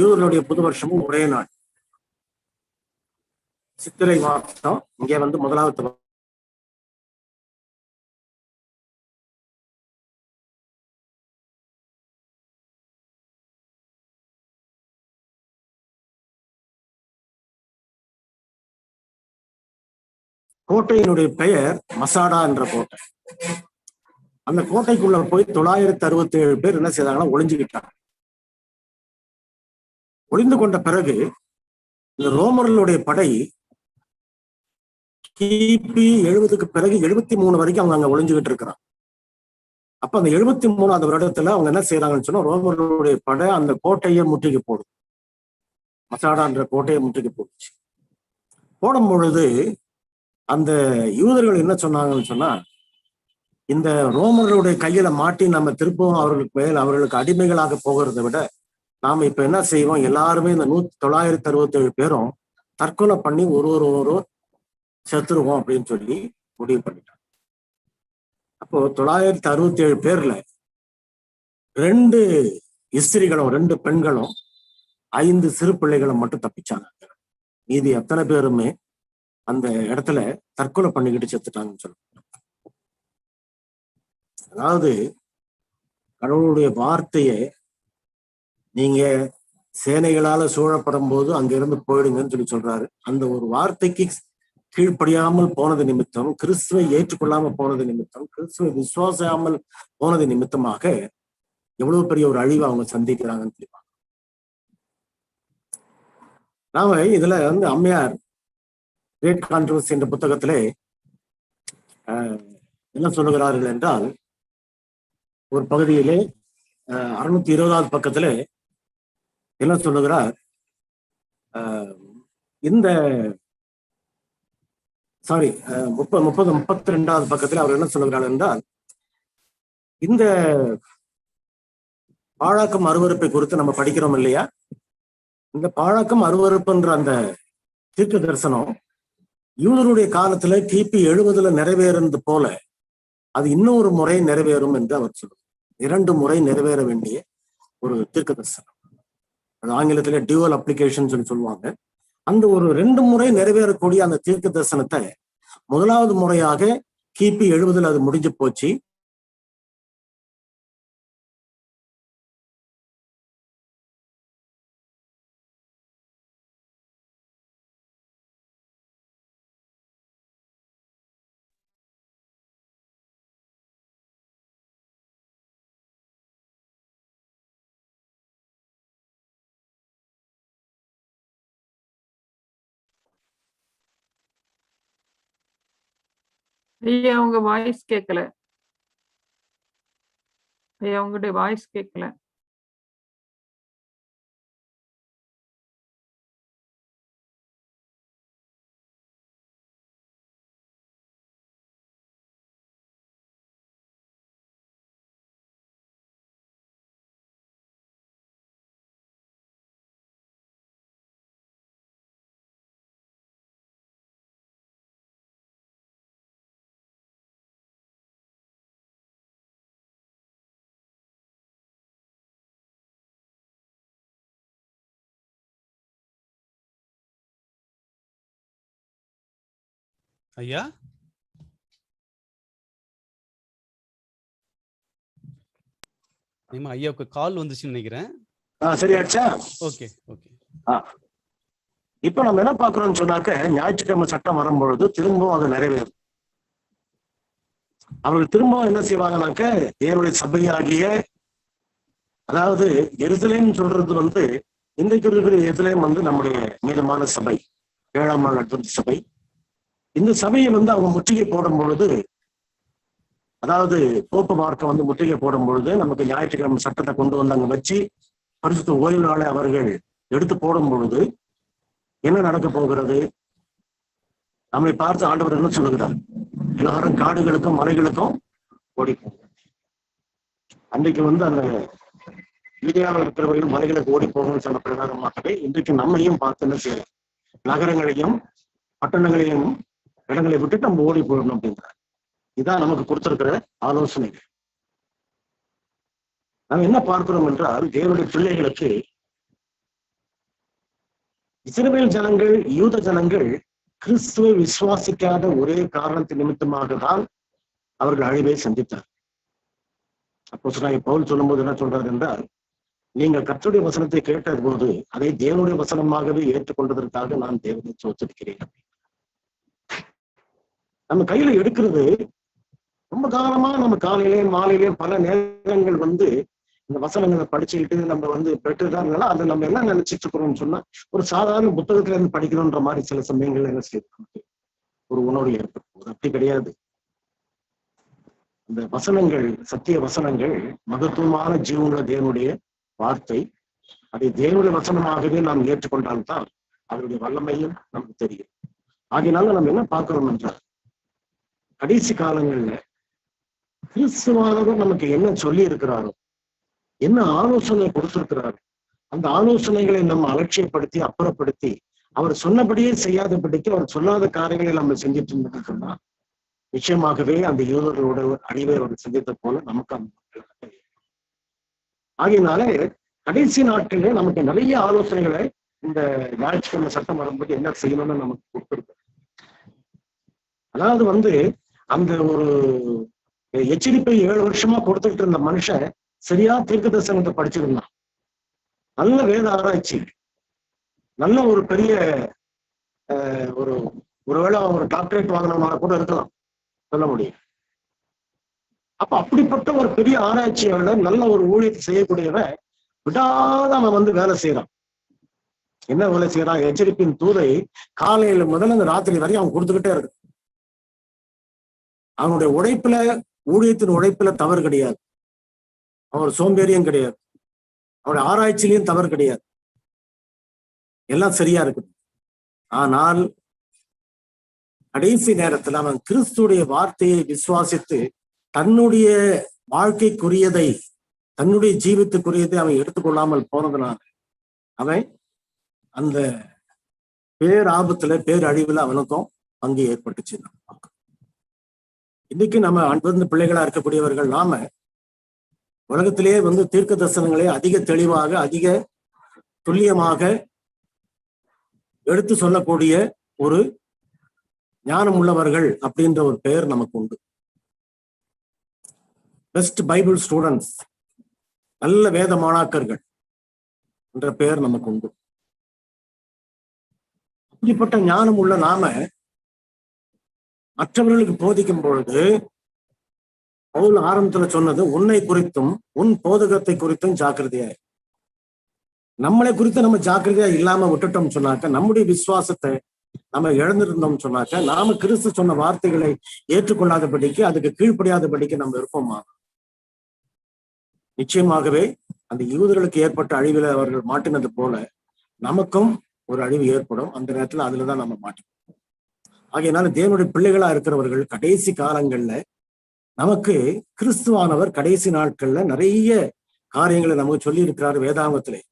G: யூதர்களுடைய புது வருஷமும் ஒரே நாள். சித்திரை மாசம் இங்கே முதலாவது கோட்டையினுடைய பெயர் மசாடா என்ற கோட்டை. அந்த கோட்டைக்குள்ள போய் 967 பேர் என்ன செய்தாங்கன்னா ஒளிஞ்சுக்கிட்டாங்க. ஒளிந்து கொண்ட பிறகு இந்த ரோமர்களுடைய படை கிபி 70க்கு பிறகு 73 வரைக்கும் அவங்க அங்க ஒளிஞ்சுக்கிட்டு இருக்கிறாங்க. அப்ப அந்த 73வது வருடத்துல அவங்க என்ன செய்யறாங்கன்னு சொன்னா, ரோமர்களுடைய படை அந்த கோட்டையை முற்றுகை போடும். மசாடான்ற கோட்டையை முற்றுகை போடுச்சு. போடும் பொழுது அந்த யூதர்கள் என்ன சொன்னாங்கன்னு சொன்னா, இந்த ரோமர்களுடைய கையில மாட்டி நம்ம திருப்பவும் அவர்களுக்கு அடிமைகளாக போகிறதை விட நாம இப்ப என்ன செய்வோம், எல்லாருமே இந்த 967 பேரும் தற்கொலை பண்ணி ஒரு செத்துருவோம் அப்படின்னு சொல்லி முடிவு பண்ணிட்டாங்க. அப்போ 967 பேர்ல 2 இஸ்திரிகளும் 2 பெண்களும் 5 சிறு பிள்ளைகளும் மட்டும் தப்பிச்சாங்க. மீதி அத்தனை பேருமே அந்த இடத்துல தற்கொலை பண்ணிக்கிட்டு செத்துட்டாங்கன்னு சொல்லுவாங்க. அதாவது கடவுளுடைய வார்த்தையை நீங்க சேனைகளால சூழப்படும் போது அங்கிருந்து போயிடுங்கன்னு சொல்லி சொல்றாரு. அந்த ஒரு வார்த்தைக்கு கீழ்ப்படியாமல் போனது நிமித்தம், கிறிஸ்துவை ஏற்றுக்கொள்ளாம போனது நிமித்தம், கிறிஸ்துவை விசுவாசாமல் போனது நிமித்தமாக எவ்வளவு பெரிய ஒரு அழிவை அவங்க சந்திக்கிறாங்கன்னு தெரியுமா. நாம இதுல அம்மையார் கிரேட் கான்ட்ரோவர்சி என்ற புத்தகத்திலே என்ன சொல்லுகிறார்கள் என்றால், ஒரு பகுதியிலே 620வது பக்கத்திலே என்ன சொல்லுகிறார், இந்த 32வது பக்கத்தில் அவர் என்ன சொல்லுகிறார் என்றால், இந்த பாழாக்கம் அருவருப்பை குறித்து நம்ம படிக்கிறோம் இல்லையா, இந்த பாழாக்கம் அருவருப்புன்ற அந்த தீர்க்க தரிசனம் யூதருடைய காலத்துல கிபி 70 நிறைவேறது போல அது இன்னொரு முறை நிறைவேறும் என்று அவர் சொல்லுவார். 2 முறை நிறைவேற வேண்டிய ஒரு தீர்க்க தரிசனம். அது ஆங்கிலத்திலே டியூவல் அப்ளிகேஷன் சொல்லி சொல்லுவாங்க. அந்த ஒரு 2 முறை நிறைவேறக்கூடிய அந்த தீர்க்க தரிசனத்தை முதலாவது முறையாக கிபி 70 அது முடிஞ்சு போச்சு.
I: ஐயா உங்க வாய்ஸ் கேட்கல. ஐயா உங்களுடைய வாய்ஸ் கேட்கல.
A: ஐயா ஐயாவுக்கு கால் வந்துச்சுன்னு நினைக்கிறேன்.
G: சரியாச்சா?
A: Okay okay.
G: இப்ப நம்ம என்ன பாக்குறோம்னு சொன்னாக்க, ஞாயிற்றுக்கிழமை சட்டம் வரும்பொழுது திரும்பவும் அது நிறைவேறும். அவர்கள் திரும்பவும் என்ன செய்வாங்கன்னாக்க, தேவனுடைய சபையாகிய, அதாவது எருசலேம் சொல்றது இன்றைக்கு இருக்கிற எருசலேம் நம்முடைய மீதமான சபை, 7ஆம் நாள் அட்வென்டிஸ்ட் சபை. இந்த சபையை அவங்க முற்றுகை போடும் பொழுது, அதாவது போப்பு மார்க்க முற்றுகை போடும் பொழுது, நமக்கு ஞாயிற்றுக்கிழமை சட்டத்தை கொண்டு வந்து அங்க வச்சு பரிசுத்த ஓய்வு நாளை அவர்கள் எடுத்து போடும் பொழுது என்ன நடக்க போகிறது? நம்மை பார்த்து ஆண்டவர் என்ன சொல்லுகிறார்? எல்லாரும் காடுகளுக்கும் மலைகளுக்கும் ஓடிப்போங்க. அன்றைக்கு அந்த இந்தியாவில் இருக்கிறவர்கள் மலைகளுக்கு ஓடி போகணும்னு சொன்ன பிரகாரமாகவே இன்றைக்கு நம்மையும் பார்த்து என்ன செய்யலாம், நகரங்களையும் பட்டணங்களையும் இடங்களை விட்டுட்டு நம்ம ஓடி போடணும் அப்படின்றார். இதான் நமக்கு கொடுத்திருக்கிற ஆலோசனைகள். நம்ம என்ன பார்க்கிறோம் என்றால், தேவனுடைய பிள்ளைகளுக்கு இஸ்ரவேல் ஜனங்கள், யூத ஜனங்கள் கிறிஸ்துவை விசுவாசிக்காத ஒரே காரணத்தின் நிமித்தமாக தான் அவர்கள் அழிவை சந்தித்தார். அப்போஸ்தலனாகிய பவுல் சொல்லும்போது என்ன சொல்றாரு என்றால், நீங்கள் கர்த்தருடைய வசனத்தை கேட்ட போது அதை தேவனுடைய வசனமாகவே ஏற்றுக்கொண்டதற்காக நான் தேவனை ஸ்தோத்திரிக்கிறேன். நம்ம கையில எடுக்கிறது ரொம்ப காலமா, நம்ம காலையிலேயும் மாலையிலேயும் பல நேரங்கள் இந்த வசனங்களை படிச்சுக்கிட்டு நம்ம பெற்றுதான், அதை நம்ம என்ன நினைச்சிட்டு இருக்கிறோம்னு சொன்னா, ஒரு சாதாரண புத்தகத்துல இருந்து படிக்கணும்ன்ற மாதிரி சில சமயங்கள்ல என்ன செய்யறது ஒரு உணர்வு ஏற்படும். அப்படி கிடையாது. இந்த வசனங்கள், சத்திய வசனங்கள் மகத்துவமான ஜீவனுள்ள தேவனுடைய வார்த்தை. அதை தேவனுடைய வசனமாகவே நாம் ஏற்றுக்கொண்டால்தான் அதனுடைய வல்லமையும் நமக்கு தெரியும். ஆகையினால நம்ம என்ன பார்க்கிறோம் என்றால், கடைசி காலங்கள்ல கிறிஸ்துவானவர் நமக்கு என்ன சொல்லி இருக்கிறாரோ, என்ன ஆலோசனை கொடுத்திருக்கிறாரோ, அந்த ஆலோசனைகளை நம்ம அலட்சியப்படுத்தி அப்புறப்படுத்தி அவர் சொன்னபடியே செய்யாதபடிக்கு அவர் சொல்லாத காரியங்களை நம்ம செஞ்சுட்டு இருந்தோம்னு சொன்னா நிச்சயமாகவே அந்த யூதர்களோட அழிவை அவர் செஞ்சதை போல நமக்கு அந்த ஆகையினாலே கடைசி நாட்களிலே நமக்கு நிறைய ஆலோசனைகளை இந்த ஞாயிற்றுக்கிழமை சட்டம் வரும்போது என்ன செய்யணும்னு நமக்கு கொடுத்துருக்கு. அதாவது அந்த ஒரு எச்சரிப்பை 7 வருஷமா கொடுத்துக்கிட்டு இருந்த மனுஷன் சரியா தீர்க்க தரிசனத்தை படிச்சிருந்தான். நல்ல வேத ஆராய்ச்சி, நல்ல ஒரு பெரிய ஒருவேளை ஒரு டாக்டரேட் வாங்கினவனால கூட இருக்கலாம், சொல்ல முடியும். அப்ப அப்படிப்பட்ட ஒரு பெரிய ஆராய்ச்சியாளர், நல்ல ஒரு ஊழியத்தை செய்யக்கூடியவன் விடாத அவன் வேலை செய்யறான். என்ன வேலை செய்யறான்? எச்சரிப்பின் தூதை காலையில முதல்ல அந்த ராத்திரி வரையும் அவன் கொடுத்துக்கிட்டே இருக்கு. அவனுடைய உழைப்புல, ஊழியத்தின் உழைப்புல தவறு கிடையாது, அவர் சோம்பேறியும் கிடையாது, அவருடைய ஆராய்ச்சியிலையும் தவறு கிடையாது, எல்லாம் சரியா இருக்குது. ஆனால் கடைசி நேரத்தில் அவன் கிறிஸ்துடைய வார்த்தையை விசுவாசித்து தன்னுடைய வாழ்க்கைக்குரியதை, தன்னுடைய ஜீவித்துக்குரியதை அவன் எடுத்துக்கொள்ளாமல் போனதுனால அவன் அந்த பேராபத்துல, பேரழிவுல அவனுக்கும் பங்கு ஏற்பட்டுச்சு. இன்னைக்கு நம்ம அன்பிருந்த பிள்ளைகளா இருக்கக்கூடியவர்கள் நாம உலகத்திலேயே தீர்க்க தரிசனங்களை அதிக தெளிவாக, அதிக துல்லியமாக எடுத்து சொல்லக்கூடிய ஒரு ஞானம் உள்ளவர்கள் அப்படின்ற ஒரு பெயர் நமக்கு உண்டு. பெஸ்ட் பைபிள் ஸ்டூடெண்ட்ஸ், நல்ல வேத மாணாக்கர்கள் என்ற பெயர் நமக்கு உண்டு. அப்படிப்பட்ட ஞானம் உள்ள நாம மற்றவர்களுக்கு போதிக்கும் பொழுது பவுல் ஆரம்பத்துல சொன்னது, உன்னை குறித்தும் உன் போதகத்தை குறித்தும் ஜாக்கிரதையா. நம்மளை குறித்து நம்ம ஜாக்கிரதையா இல்லாம விட்டுட்டோம் சொன்னாக்க, நம்முடைய விசுவாசத்தை நம்ம இழந்திருந்தோம் சொன்னாக்க, நாம கிறிஸ்து சொன்ன வார்த்தைகளை ஏற்றுக்கொள்ளாதபடிக்கு, அதுக்கு கீழ்ப்படியாதபடிக்கு நம்ம இருப்போமா? நிச்சயமாகவே அந்த யூதர்களுக்கு ஏற்பட்ட அழிவில் அவர்கள் மாட்டினது போல நமக்கும் ஒரு அழிவு ஏற்படும். அந்த நேரத்துல அதுலதான் நம்ம மாட்டிப்போம். ஆகையினால தேவனுடைய பிள்ளைகளா இருக்கிறவர்கள் கடைசி காலங்கள்ல நமக்கு கிறிஸ்துவானவர் கடைசி நாட்கள்ல நிறைய காரியங்களை நமக்கு சொல்லி இருக்கிறாரு. வேதாகமத்திலே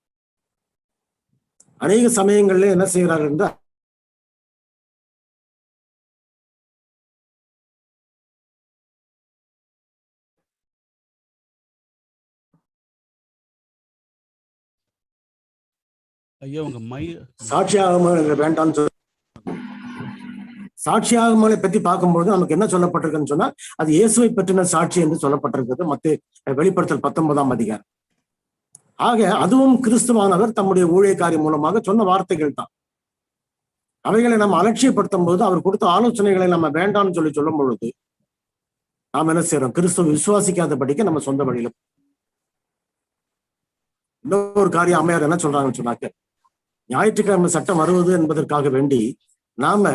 G: அநேக சமயங்கள்ல என்ன செய்யறாரு என்றால்,
A: ஐயா உங்க
G: சாட்சியாக வேண்டாம்னு சொல்லி, சாட்சியாகமலை பத்தி பார்க்கும்போது நமக்கு என்ன சொல்லப்பட்டிருக்குன்னு சொன்னா, அது இயேசுவை பற்றின சாட்சி என்று சொல்லப்பட்டிருக்கிறது மத்தேயு வெளிப்படுத்தல் 19ஆம் அதிகாரம். ஆக அதுவும் கிறிஸ்துவானவர் தம்முடைய ஊழியக்காரி மூலமாக சொன்ன வார்த்தைகள் தான். அவைகளை நம்ம அலட்சியப்படுத்தும் போது, அவர் கொடுத்த ஆலோசனைகளை நம்ம வேண்டாம்னு சொல்லும் பொழுது நாம் என்ன செய்யறோம்? கிறிஸ்துவ விசுவாசிக்காதபடிக்கு நம்ம சொந்த வழியில. இன்னொரு காரியம் அம்மையார் என்ன சொல்றாங்கன்னு சொன்னாக்க, ஞாயிற்றுக்கிழமை சட்டம் வருவது என்பதற்காக வேண்டி நாம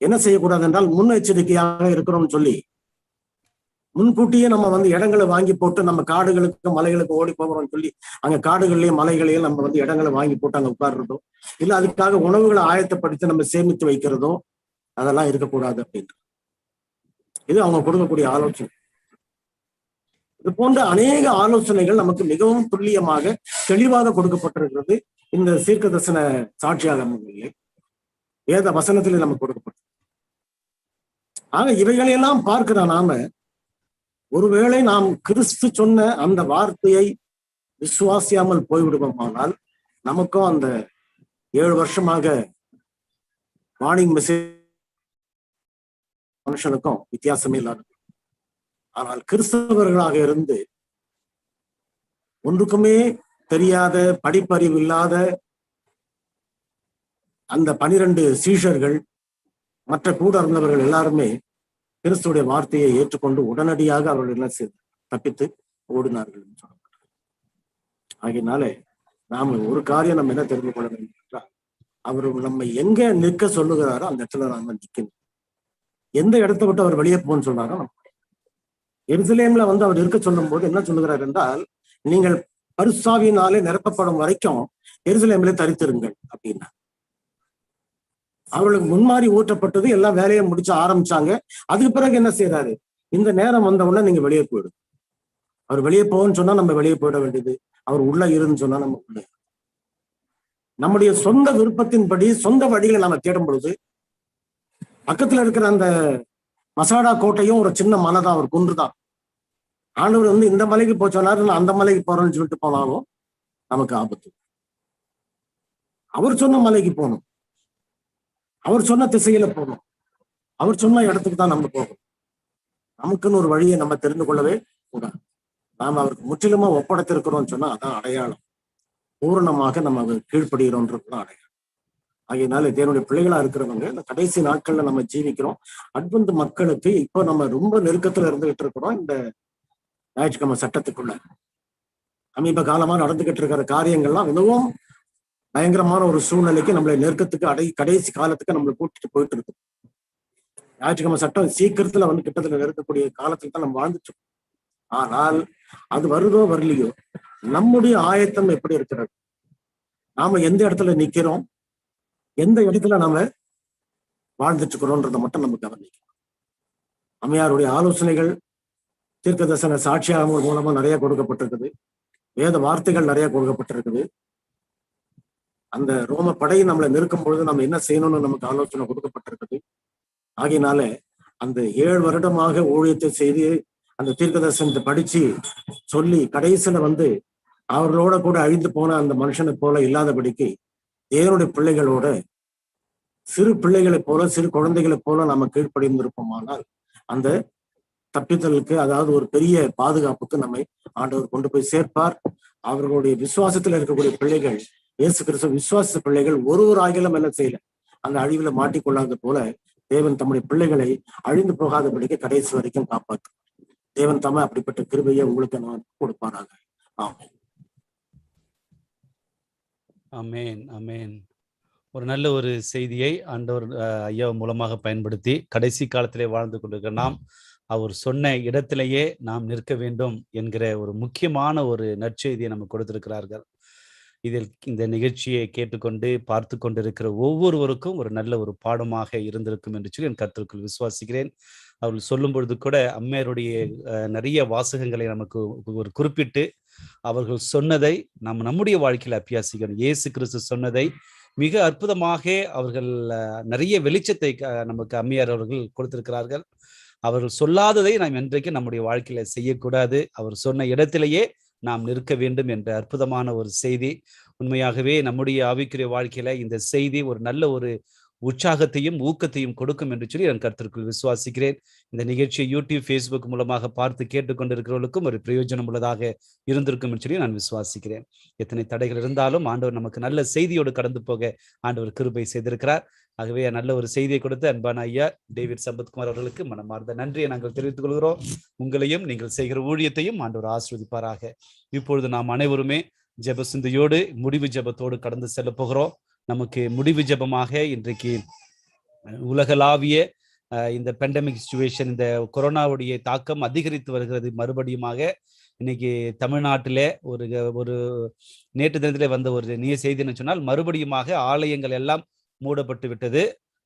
G: என்ன செய்யக்கூடாது என்றால், முன்னெச்சரிக்கையாக இருக்கிறோம்னு சொல்லி முன்கூட்டியே நம்ம இடங்களை வாங்கி போட்டு நம்ம காடுகளுக்கு மலைகளுக்கு ஓடி போகிறோம்னு சொல்லி அங்க காடுகள்லயும் மலைகளையும் நம்ம இடங்களை வாங்கி போட்டு அங்க உட்கார்றதோ, இல்ல அதுக்காக உணவுகளை ஆயத்தப்படுத்தி நம்ம சேமித்து வைக்கிறதோ, அதெல்லாம் இருக்கக்கூடாது அப்படின்ட்டு இது அவங்க கொடுக்கக்கூடிய ஆலோசனை. இது போன்ற அநேக ஆலோசனைகள் நமக்கு மிகவும் துல்லியமாக தெளிவாக கொடுக்கப்பட்டிருக்கிறது இந்த தீர்க்க தரிசன சாட்சியாகமங்களிலே, வேத வசனத்திலே நமக்கு கொடுக்கப்பட்டது. ஆக இவைகளையெல்லாம் பார்க்கிற நாம, ஒருவேளை நாம் கிறிஸ்து சொன்ன அந்த வார்த்தையை விசுவாசியாமல் போய்விடுவோமானால் நமக்கும் அந்த 7 வருஷமாக வார்னிங் மெசேஜ் மனுஷனுக்கும் வித்தியாசமே இல்லாத. ஆனால் கிறிஸ்தவர்களாக இருந்து ஒன்றுக்குமே தெரியாத, படிப்பறிவு இல்லாத அந்த 12 சீஷர்கள், மற்ற கூட இருந்தவர்கள் எல்லாருமே கிறிஸ்துடைய வார்த்தையை ஏற்றுக்கொண்டு உடனடியாக அவர்கள் என்ன செய்து தப்பித்து ஓடினார்கள் என்று சொல்லப்பட்டது. ஆகையினாலே நாம ஒரு காரியம் நம்ம என்ன தெரிந்து கொள்ள வேண்டும் என்றால், அவர் நம்ம எங்க நிற்க சொல்லுகிறாரோ அந்த இடத்துல நாம நிற்கணும். எந்த இடத்தை விட்டு அவர் வெளியே போன்னு சொல்றாரோ நம்ம எருசலேம்ல அவர் இருக்க சொல்லும் போது என்ன சொல்லுகிறார் என்றால், நீங்கள் பரிசுத்தாவியினாலே நிரப்பப்படும் வரைக்கும் எருசலேமிலே தரித்திருங்கள் அப்படின்னா. அவர்களுக்கு முன்மாறி ஊற்றப்பட்டது, எல்லாம் வேலையை முடிச்சு ஆரம்பிச்சாங்க. அதுக்கு பிறகு என்ன செய்யறாரு? இந்த நேரம் வந்த உடனே நீங்க வெளியே போயிடும். அவர் வெளியே போகணும்னு சொன்னா நம்ம வெளியே போயிட வேண்டியது, அவர் உள்ள இருன்னு சொன்னா நம்ம உள்ள. நம்முடைய சொந்த விருப்பத்தின்படி சொந்த வழிகளை நாம தேடும் பொழுது பக்கத்துல இருக்கிற அந்த மசாடா கோட்டையும் ஒரு சின்ன மலை தான், ஒரு குன்று தான். ஆண்டவர் வந்து இந்த மலைக்கு போச்சோனாரு, நான் அந்த மலைக்கு போறேன்னு சொல்லிட்டு போனாலும் நமக்கு ஆபத்து. அவர் சொன்ன மலைக்கு போகணும், அவர் சொன்ன திசையில போகணும், அவர் சொன்ன இடத்துக்கு தான் நம்ம போகணும். நமக்குன்னு ஒரு வழியை நம்ம தெரிந்து கொள்ளவே கூடாது. நாம அவருக்கு முற்றிலுமா ஒப்படைத்திருக்கிறோம்னு சொன்னா அதான் அடையாளம். பூரணமாக நம்ம அவர் கீழ்ப்படுகிறோன்றதுதான் அடையாளம். ஆகையினால தேவனுடைய பிள்ளைகளா இருக்கிறவங்க இந்த கடைசி நாட்கள்ல நம்ம ஜீவிக்கிறோம். அட்வென்ட் மக்களுக்கு இப்போ நம்ம ரொம்ப நெருக்கத்துல இருந்துகிட்டு இருக்கிறோம். இந்த ஞாயிற்றுக்கிழமை சட்டத்துக்குள்ள சமீப காலமா நடந்துகிட்டு இருக்கிற காரியங்கள்லாம் மிகவும் பயங்கரமான ஒரு சூழ்நிலைக்கு நம்மளை நெருக்கத்துக்கு கடைசி காலத்துக்கு நம்மளை கூட்டிட்டு போயிட்டு இருக்கு. ஞாயிற்றுக்கிழமை சட்டம் சீக்கிரத்துல வந்து கிட்டத்துல நெருக்கக்கூடிய காலத்துல தான் நம்ம வாழ்ந்துட்டு இருக்கோம். ஆனால் அது வருதோ வரலையோ நம்முடைய ஆயத்தம் எப்படி இருக்கிறது, நாம எந்த இடத்துல நிக்கிறோம், எந்த இடத்துல நாம வாழ்ந்துட்டு இருக்கிறோன்றதை மட்டும் நம்ம கவனிக்கணும். அம்மையாருடைய ஆலோசனைகள் தீர்க்க தரிசன சாட்சியாளர்கள் மூலமா நிறைய கொடுக்கப்பட்டிருக்குது, வேத வார்த்தைகள் நிறைய கொடுக்கப்பட்டிருக்குது. அந்த ரோம படை நம்மளை நெருக்கும் பொழுது நம்ம என்ன செய்யணும்னு நமக்கு ஆலோசனை கொடுக்கப்பட்டிருக்குது. ஆகையினால அந்த 7 வருடமாக ஊழியத்தை செய்து அந்த தீர்க்க தரிசனத்தை படிச்சு சொல்லி கடைசியில வந்து அவர்களோட கூட அழிந்து போன அந்த மனுஷனை போல இல்லாதபடிக்கு தேவனுடைய பிள்ளைகளோட சிறு பிள்ளைகளை போல சிறு குழந்தைகளை போல நம்ம கீழ்ப்படிந்திருப்போமானால் அந்த தப்பித்தலுக்கு, அதாவது ஒரு பெரிய பாதுகாப்புக்கு நம்மை ஆண்டவர் கொண்டு போய் சேர்ப்பார். அவர்களுடைய விசுவாசத்துல இருக்கக்கூடிய பிள்ளைகள், இயேசு கிறிஸ்து விசுவாச பிள்ளைகள் ஒரு ஆகிலும் என்ன செய்யல அந்த அழிவுல மாட்டிக்கொள்ளாத போல தேவன் தம்முடைய பிள்ளைகளை அழிந்து போகாதபடிக்கு கடைசி வரைக்கும் காப்பாற்றும். தேவன் தம்மை அப்படிப்பட்ட கிருபையை உங்களுக்கு நான் கொடுப்பாராக. ஆமென்.
A: ஆமென், ஆமென். ஒரு நல்ல ஒரு செய்தியை ஆண்டவர் ஐயா மூலமாக பயன்படுத்தி கடைசி காலத்திலே வாழ்ந்து கொண்டிருக்கிற நாம் அவர் சொன்ன இடத்திலேயே நாம் நிற்க வேண்டும் என்கிற ஒரு முக்கியமான ஒரு நற்செய்தியை நமக்கு கொடுத்திருக்கிறார்கள். இதில் இந்த நிகழ்ச்சியை கேட்டுக்கொண்டு பார்த்து கொண்டிருக்கிற ஒவ்வொருவருக்கும் ஒரு நல்ல ஒரு பாடமாக இருந்திருக்கும் என்று சொல்லி என் கர்த்தருக்குள் விசுவாசிக்கிறேன். அவர்கள் சொல்லும் பொழுது கூட அம்மையாருடைய நிறைய வாசகங்களை நமக்கு ஒரு குறிப்பிட்டு அவர்கள் சொன்னதை நாம் நம்முடைய வாழ்க்கையில அபியாசிக்கணும். இயேசு கிறிஸ்து சொன்னதை மிக அற்புதமாக அவர்கள் நிறைய வெளிச்சத்தை நமக்கு அம்மையார் அவர்கள் கொடுத்திருக்கிறார்கள். அவர்கள் சொல்லாததை நாம் என்றைக்கு நம்முடைய வாழ்க்கையில செய்யக்கூடாது, அவர் சொன்ன இடத்திலேயே நாம் நிற்க வேண்டும் என்ற அற்புதமான ஒரு செய்தி. உண்மையாகவே நம்முடைய ஆவிக்குரிய வாழ்க்கையில இந்த செய்தி ஒரு நல்ல ஒரு உற்சாகத்தையும் ஊக்கத்தையும் கொடுக்கும் என்று சொல்லி நான் கர்த்தருக்குள் விசுவாசிக்கிறேன். இந்த நிகழ்ச்சியை யூடியூப், ஃபேஸ்புக் மூலமாக பார்த்து கேட்டுக்கொண்டிருக்கிறவர்களுக்கும் ஒரு பிரயோஜனம் உள்ளதாக இருந்திருக்கும் என்று சொல்லி நான் விசுவாசிக்கிறேன். எத்தனை தடைகள் இருந்தாலும் ஆண்டவர் நமக்கு நல்ல செய்தியோடு கடந்து போக ஆண்டவர் கிருபை செய்திருக்கிறார். ஆகவே நல்ல ஒரு செய்தியை கொடுத்த அன்பான ஐயா டேவிட் சம்பத்குமார் அவர்களுக்கு மனமார்ந்த நன்றியை நாங்கள் தெரிவித்துக் கொள்கிறோம். உங்களையும் நீங்கள் செய்கிற ஊழியத்தையும் ஆண்டவர் ஆசீர்வதிப்பாராக. இப்பொழுது நாம் அனைவருமே ஜெப சிந்தையோடு முடிவு ஜெபத்தோடு கடந்து செல்ல போகிறோம். நமக்கு முடிவு ஜெபமாக இன்றைக்கு உலகளாவிய இந்த பெண்டமிக் சிச்சுவேஷன், இந்த கொரோனாவுடைய தாக்கம் அதிகரித்து வருகிறது. மறுபடியுமாக இன்னைக்கு தமிழ்நாட்டிலே ஒரு நேற்று தினத்திலே வந்த ஒரு செய்தி என்ன சொன்னால், மறுபடியுமாக ஆலயங்கள் எல்லாம் மூடப்பட்டு விட்டது.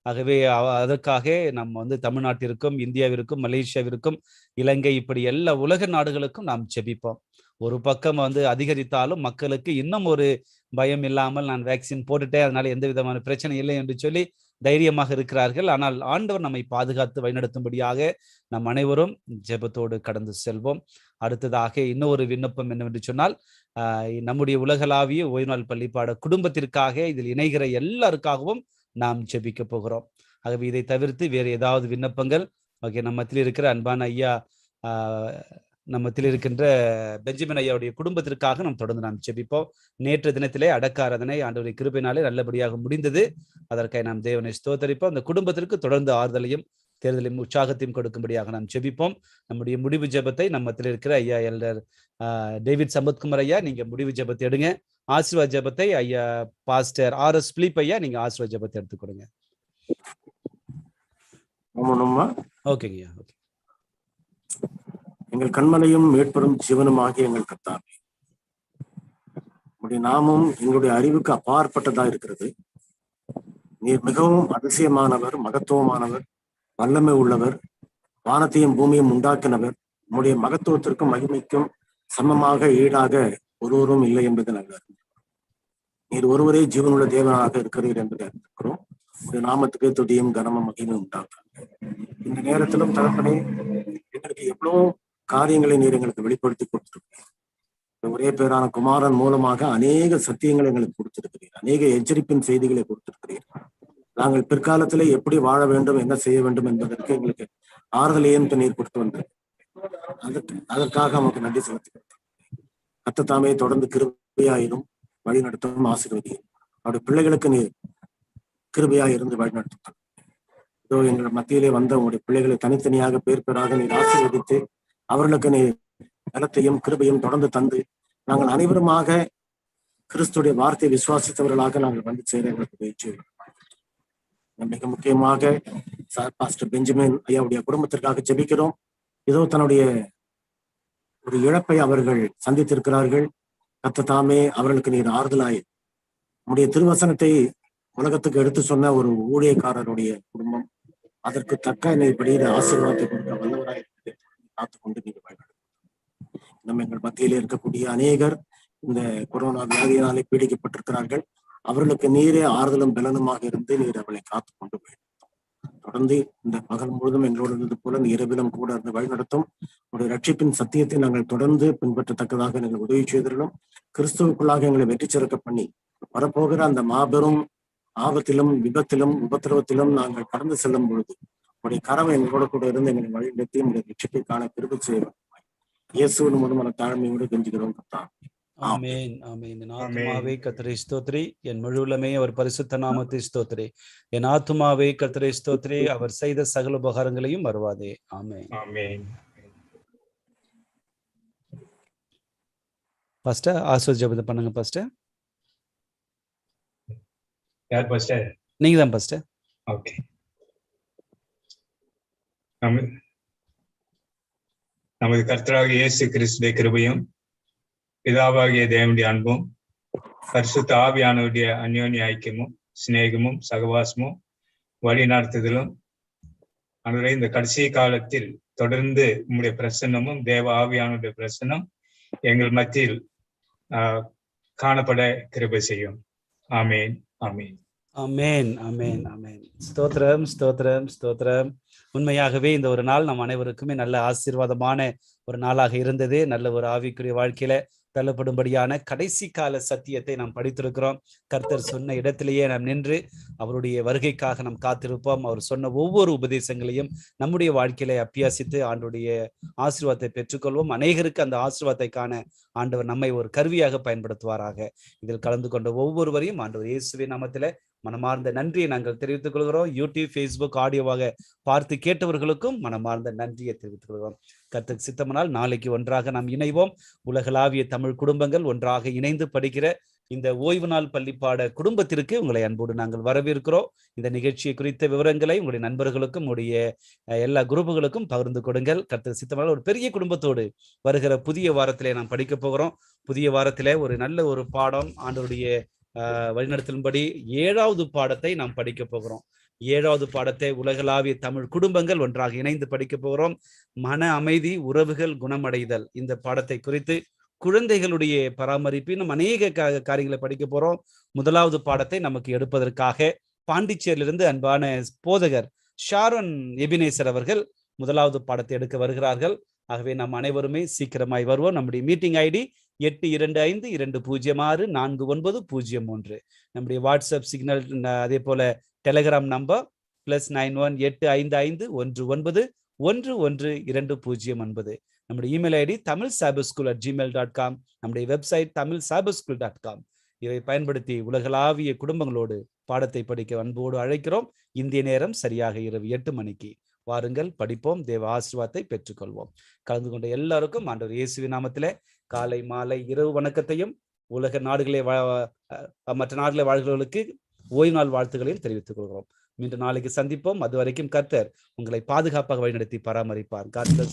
A: ஆகவே அதற்காக நம்ம தமிழ்நாட்டிற்கும், இந்தியாவிற்கும், மலேசியாவிற்கும், இலங்கை, இப்படி எல்லா உலக நாடுகளுக்கும் நாம் ஜெபிப்போம். ஒரு பக்கம் அதிகரித்தாலும் மக்களுக்கு இன்னும் ஒரு பயம் இல்லாமல், நான் வேக்சின் போட்டுட்டேன், அதனால எந்த விதமான பிரச்சனை இல்லை என்று சொல்லி தைரியமாக இருக்கிறார்கள். ஆனால் ஆண்டவர் நம்மை பாதுகாத்து வழிநடத்தும்படியாக நம் அனைவரும் ஜெபத்தோடு கடந்து செல்வோம். அடுத்ததாக இன்னொரு விண்ணப்பம் என்னவென்று சொன்னால், நம்முடைய உலகளாவிய ஓய்வுநாள் பள்ளிப்பாட குடும்பத்திற்காக இதில் இணைகிற எல்லாருக்காகவும் நாம் ஜெபிக்க போகிறோம். ஆகவே இதை தவிர்த்து வேறு ஏதாவது விண்ணப்பங்கள், ஓகே, நம்ம மத்தியில் இருக்கிற அன்பான ஐயா, நம்ம மத்தியில் இருக்கின்ற பெஞ்சமின் ஐயாவுடைய குடும்பத்திற்காக நாம் தொடர்ந்து நாம் ஜெபிப்போம். நேற்று தினத்திலே அடக்க ஆராதனை ஆண்டவருடைய கிருபையினாலே நல்லபடியாக முடிந்தது. அதற்காக நாம் தேவனை ஸ்தோத்தரிப்போம். அந்த குடும்பத்திற்கு தொடர்ந்து ஆறுதலையும் தேர்தலையும் உற்சாகத்தையும் கொடுக்கும்படியாக நாம் ஜெபிப்போம். நம்முடைய முடிவு ஜெபத்தை நம்ம மத்தியில் இருக்கிற ஐயா எல்டர் டேவிட் சம்பத்குமார் ஐயா, நீங்க முடிவு ஜெபத்தை எடுங்க. ஆசீர்வாத ஜெபத்தை ஐயா பாஸ்டர் RS பிலிப் ஐயா, நீங்க ஆசீர்வாத ஜெபத்தை எடுத்துக் கொடுங்க. ஓகேங்கய்யா. ஓகே.
G: எங்கள் கண்மலையும் மேற்பெரும் ஜீவனும் ஆகிய எங்கள் கர்த்தாவே, உங்களுடைய நாமம் எங்களுடைய அறிவுக்கு அப்பாற்பட்டதா இருக்கிறது. நீர் மிகவும் அதிசயமானவர், மகத்துவமானவர், வல்லமை உள்ளவர், வானத்தையும் பூமியும் உண்டாக்கினவர். உங்களுடைய மகத்துவத்திற்கும் மகிமைக்கும் சமமாக ஈடாக ஒருவரும் இல்லை என்பது நல்ல. நீர் ஒருவரே ஜீவனுள்ள தேவனாக இருக்கிறீர் என்பதை அறிந்திருக்கிறோம். ஒரு நாமத்துக்கு துதியும் கனமும் மகிமையும் உண்டாகும். இந்த நேரத்திலும் தகப்பனே, எங்களுக்கு எவ்வளவு காரியங்களை நீர் எங்களுக்கு வெளிப்படுத்தி கொடுத்திருக்கிறீர். ஒரே பேரான குமாரன் மூலமாக அநேக சத்தியங்களை எங்களுக்கு கொடுத்திருக்கிறீர். அநேக எச்சரிப்பின் செய்திகளை கொடுத்திருக்கிறீர். நாங்கள் பிற்காலத்திலே எப்படி வாழ வேண்டும், என்ன செய்ய வேண்டும் என்பதற்கு எங்களுக்கு ஆறுதலையும் நீர் கொடுத்து வந்தது. அதற்காக நமக்கு நன்றி செலுத்துகிறேன். கர்த்தர் தாமே தொடர்ந்து கிருபையாயிரும் வழி நடத்தும் ஆசீர்வதியும். அவருடைய பிள்ளைகளுக்கு நீர் கிருபையாய் இருந்து வழி நடத்தும். இதோ எங்கள் மத்தியிலே வந்த உங்களுடைய பிள்ளைகளை தனித்தனியாக பேர் பேராக நீர் ஆசீர்வதித்து அவர்களுக்கு நீர் பலத்தையும் கிருபையும் தொடர்ந்து தந்து நாங்கள் அனைவருமாக கிறிஸ்துடைய வார்த்தையை விசுவாசித்தவர்களாக நாங்கள் வந்து சேர எங்களுக்கு முயற்சி. மிக முக்கியமாக பாஸ்டர் பெஞ்சமின் ஐயாவுடைய குடும்பத்திற்காக ஜெபிக்கிறோம். இதோ தன்னுடைய ஒரு இழப்பை அவர்கள் சந்தித்திருக்கிறார்கள். கர்த்தர் தாமே அவர்களுக்கு நீர் ஆறுதலாய் நம்முடைய திருவசனத்தை உலகத்துக்கு எடுத்து சொன்ன ஒரு ஊழியக்காரருடைய குடும்பம், அதற்கு தக்க நீர் ஆசீர்வாதத்தை கொடுக்க வல்லவராய் காத்துக்கொண்டு நீங்கள் பயன்படுத்த. நம்ம எங்கள் மத்தியிலே இருக்கக்கூடிய அநேகர் இந்த கொரோனா வியாதியினாலே பீடிக்கப்பட்டிருக்கிறார்கள். அவர்களுக்கு நீரே ஆறுதலும் பலனுமாக இருந்து நீர் அவளை காத்து கொண்டு போயிருந்தோம். தொடர்ந்து இந்த பகல் முழுதும் எங்களோடு இருந்தது போல இந்த இரவிலும் கூட இருந்து வழிநடத்தும் ஒரு ரட்சிப்பின் சத்தியத்தை நாங்கள் தொடர்ந்து பின்பற்றத்தக்கதாக எங்கள் உதவி செய்திருந்தோம். கிறிஸ்துவுக்குள்ளாக எங்களை வெற்றி சிறக்க பண்ணி வரப்போகிற அந்த மாபெரும் ஆபத்திலும் விபத்திலும் உபத்திரவத்திலும் நாங்கள் கடந்து செல்லும் பொழுது உடைய கரவை எங்களோட கூட இருந்து எங்களை வழிநடத்தி உங்களுடைய ரட்சிப்பிற்கான கிருபை செய்வோம். இயேசுவின் மூலம் தாழ்மையோடு கெஞ்சுகிறோம்.
A: ஆமென் ஆமென். என் ஆத்துமாவே கர்த்தரை ஸ்தோத்திரி, என் முழுவலுமே அவர் பரிசுத்த நாமத்தை ஸ்தோத்திரி. என் ஆத்துமாவே கர்த்தரை ஸ்தோத்திரி, அவர் செய்த சகல உபகாரங்களையும் மறவாதே. ஆமென் ஆமென். பாஸ்டர் ஆசீர்வாத ஜெபம் பண்ணுங்க பாஸ்டர்.
J: யார் பாஸ்டர்?
A: நீங்க தான் பாஸ்டர்.
J: ஓகே. நமது கர்த்தராகிய இயேசு கிறிஸ்துவின் கிருபையும் பிதாவாகிய தேவனுடைய அன்பும் பரிசுத்த ஆவியானவருடைய அந்யோன்ய ஐக்கியமும் சிநேகமும் சகவாசமும் வழி நடத்துதலும் அவருடைய இந்த கடைசி காலத்தில் தொடர்ந்து உங்களுடைய பிரசன்னமும் தேவ ஆவியானுடைய பிரசன்னம் எங்கள் மத்தியில் காணப்பட கிருபை செய்யும். ஆமேன் ஆமேன்
A: ஆமேன் ஆமேன் ஆமேன். ஸ்தோத்திரம் ஸ்தோத்திரம் ஸ்தோத்திரம். உண்மையாகவே இந்த ஒரு நாள் நம் அனைவருக்குமே நல்ல ஆசீர்வாதமான ஒரு நாளாக இருந்தது. நல்ல ஒரு ஆவிக்குரிய வாழ்க்கையில தள்ளப்படும்படியான கடைசி கால சத்தியத்தை நாம் படித்திருக்கிறோம். கர்த்தர் சொன்ன இடத்திலேயே நாம் நின்று அவருடைய வருகைக்காக நாம் காத்திருப்போம். அவர் சொன்ன ஒவ்வொரு உபதேசங்களையும் நம்முடைய வாழ்க்கையில அபியாசித்து ஆண்டுடைய ஆசீர்வாதத்தை பெற்றுக்கொள்வோம். அநேகருக்கு அந்த ஆசீர்வாதத்தை காண ஆண்டவர் நம்மை ஒரு கருவியாக பயன்படுத்துவாராக. இதில் கலந்து கொண்ட ஒவ்வொருவரையும் ஆண்டவர் இயேசுவின் நாமத்திலே மனமார்ந்த நன்றியை நாங்கள் தெரிவித்துக் கொள்கிறோம். யூடியூப், ஃபேஸ்புக் ஆடியோவாக பார்த்து கேட்டவர்களுக்கும் மனமார்ந்த நன்றியை தெரிவித்துக் கொள்கிறோம். கர்த்தருக்கு சித்தமானால் நாளைக்கு ஒன்றாக நாம் இணைவோம். உலகளாவிய தமிழ் குடும்பங்கள் ஒன்றாக இணைந்து படிக்கிற இந்த ஓய்வு நாள் பள்ளிப்பாட குடும்பத்திற்கு உங்களை அன்போடு நாங்கள் வரவேற்கிறோம். இந்த நிகழ்ச்சியை குறித்த விவரங்களை உங்களுடைய நண்பர்களுக்கும் உங்களுடைய எல்லா குரூப்புகளுக்கும் பகிர்ந்து கொடுங்கள். கர்த்தருக்கு சித்தமானால் ஒரு பெரிய குடும்பத்தோடு வருகிற புதிய வாரத்திலே நாம் படிக்க போகிறோம். புதிய வாரத்திலே ஒரு நல்ல ஒரு பாடம் ஆண்டவருடைய வழிநடத்தின்படி 7வது பாடத்தை நாம் படிக்க போகிறோம். 7வது பாடத்தை உலகளாவிய தமிழ் குடும்பங்கள் ஒன்றாக இணைந்து படிக்க போகிறோம். மன அமைதி, உறவுகள், குணமடைதல். இந்த பாடத்தை குறித்து குழந்தைகளுடைய பராமரிப்பு இன்னும் அநேக காரியங்களை படிக்க போறோம். 1வது பாடத்தை நமக்கு எடுப்பதற்காக பாண்டிச்சேரியிலிருந்து அன்பான போதகர் ஷாரோன் எபினேசர் அவர்கள் 1வது பாடத்தை எடுக்க வருகிறார்கள். ஆகவே நாம் அனைவருமே சீக்கிரமாய் வருவோம். நம்முடைய மீட்டிங் ஐடி 825220649003. நம்முடைய வாட்ஸ்அப் சிக்னல், அதே போல டெலிகிராம் நம்பர் +91 85219111209. நம்முடைய இமெயில் ஐடி tamilcyberschool@gmail.com. நம்முடைய வெப்சைட் tamilcyberschool.com. இதை பயன்படுத்தி உலகளாவிய குடும்பங்களோடு பாடத்தை படிக்க அன்போடு அழைக்கிறோம். இந்திய நேரம் சரியாக இரவு 8 மணிக்கு. வாருங்கள், படிப்போம், தேவ ஆசீர்வாதத்தை பெற்றுக்கொள்வோம். கலந்து கொண்ட எல்லாருக்கும் ஆண்டவர் இயேசுவின் நாமத்திலே காலை மாலை இரவு வணக்கத்தையும் உலக நாடுகளே மற்ற நாடுகளை வாழ்கிறவர்களுக்கு ஓய்வு நாள் வாழ்த்துக்களையும் தெரிவித்துக் கொள்கிறோம். மீண்டும் நாளைக்கு சந்திப்போம். அது வரைக்கும் கர்த்தர் உங்களை பாதுகாப்பாக வழிநடத்தி பராமரிப்பார். God bless you.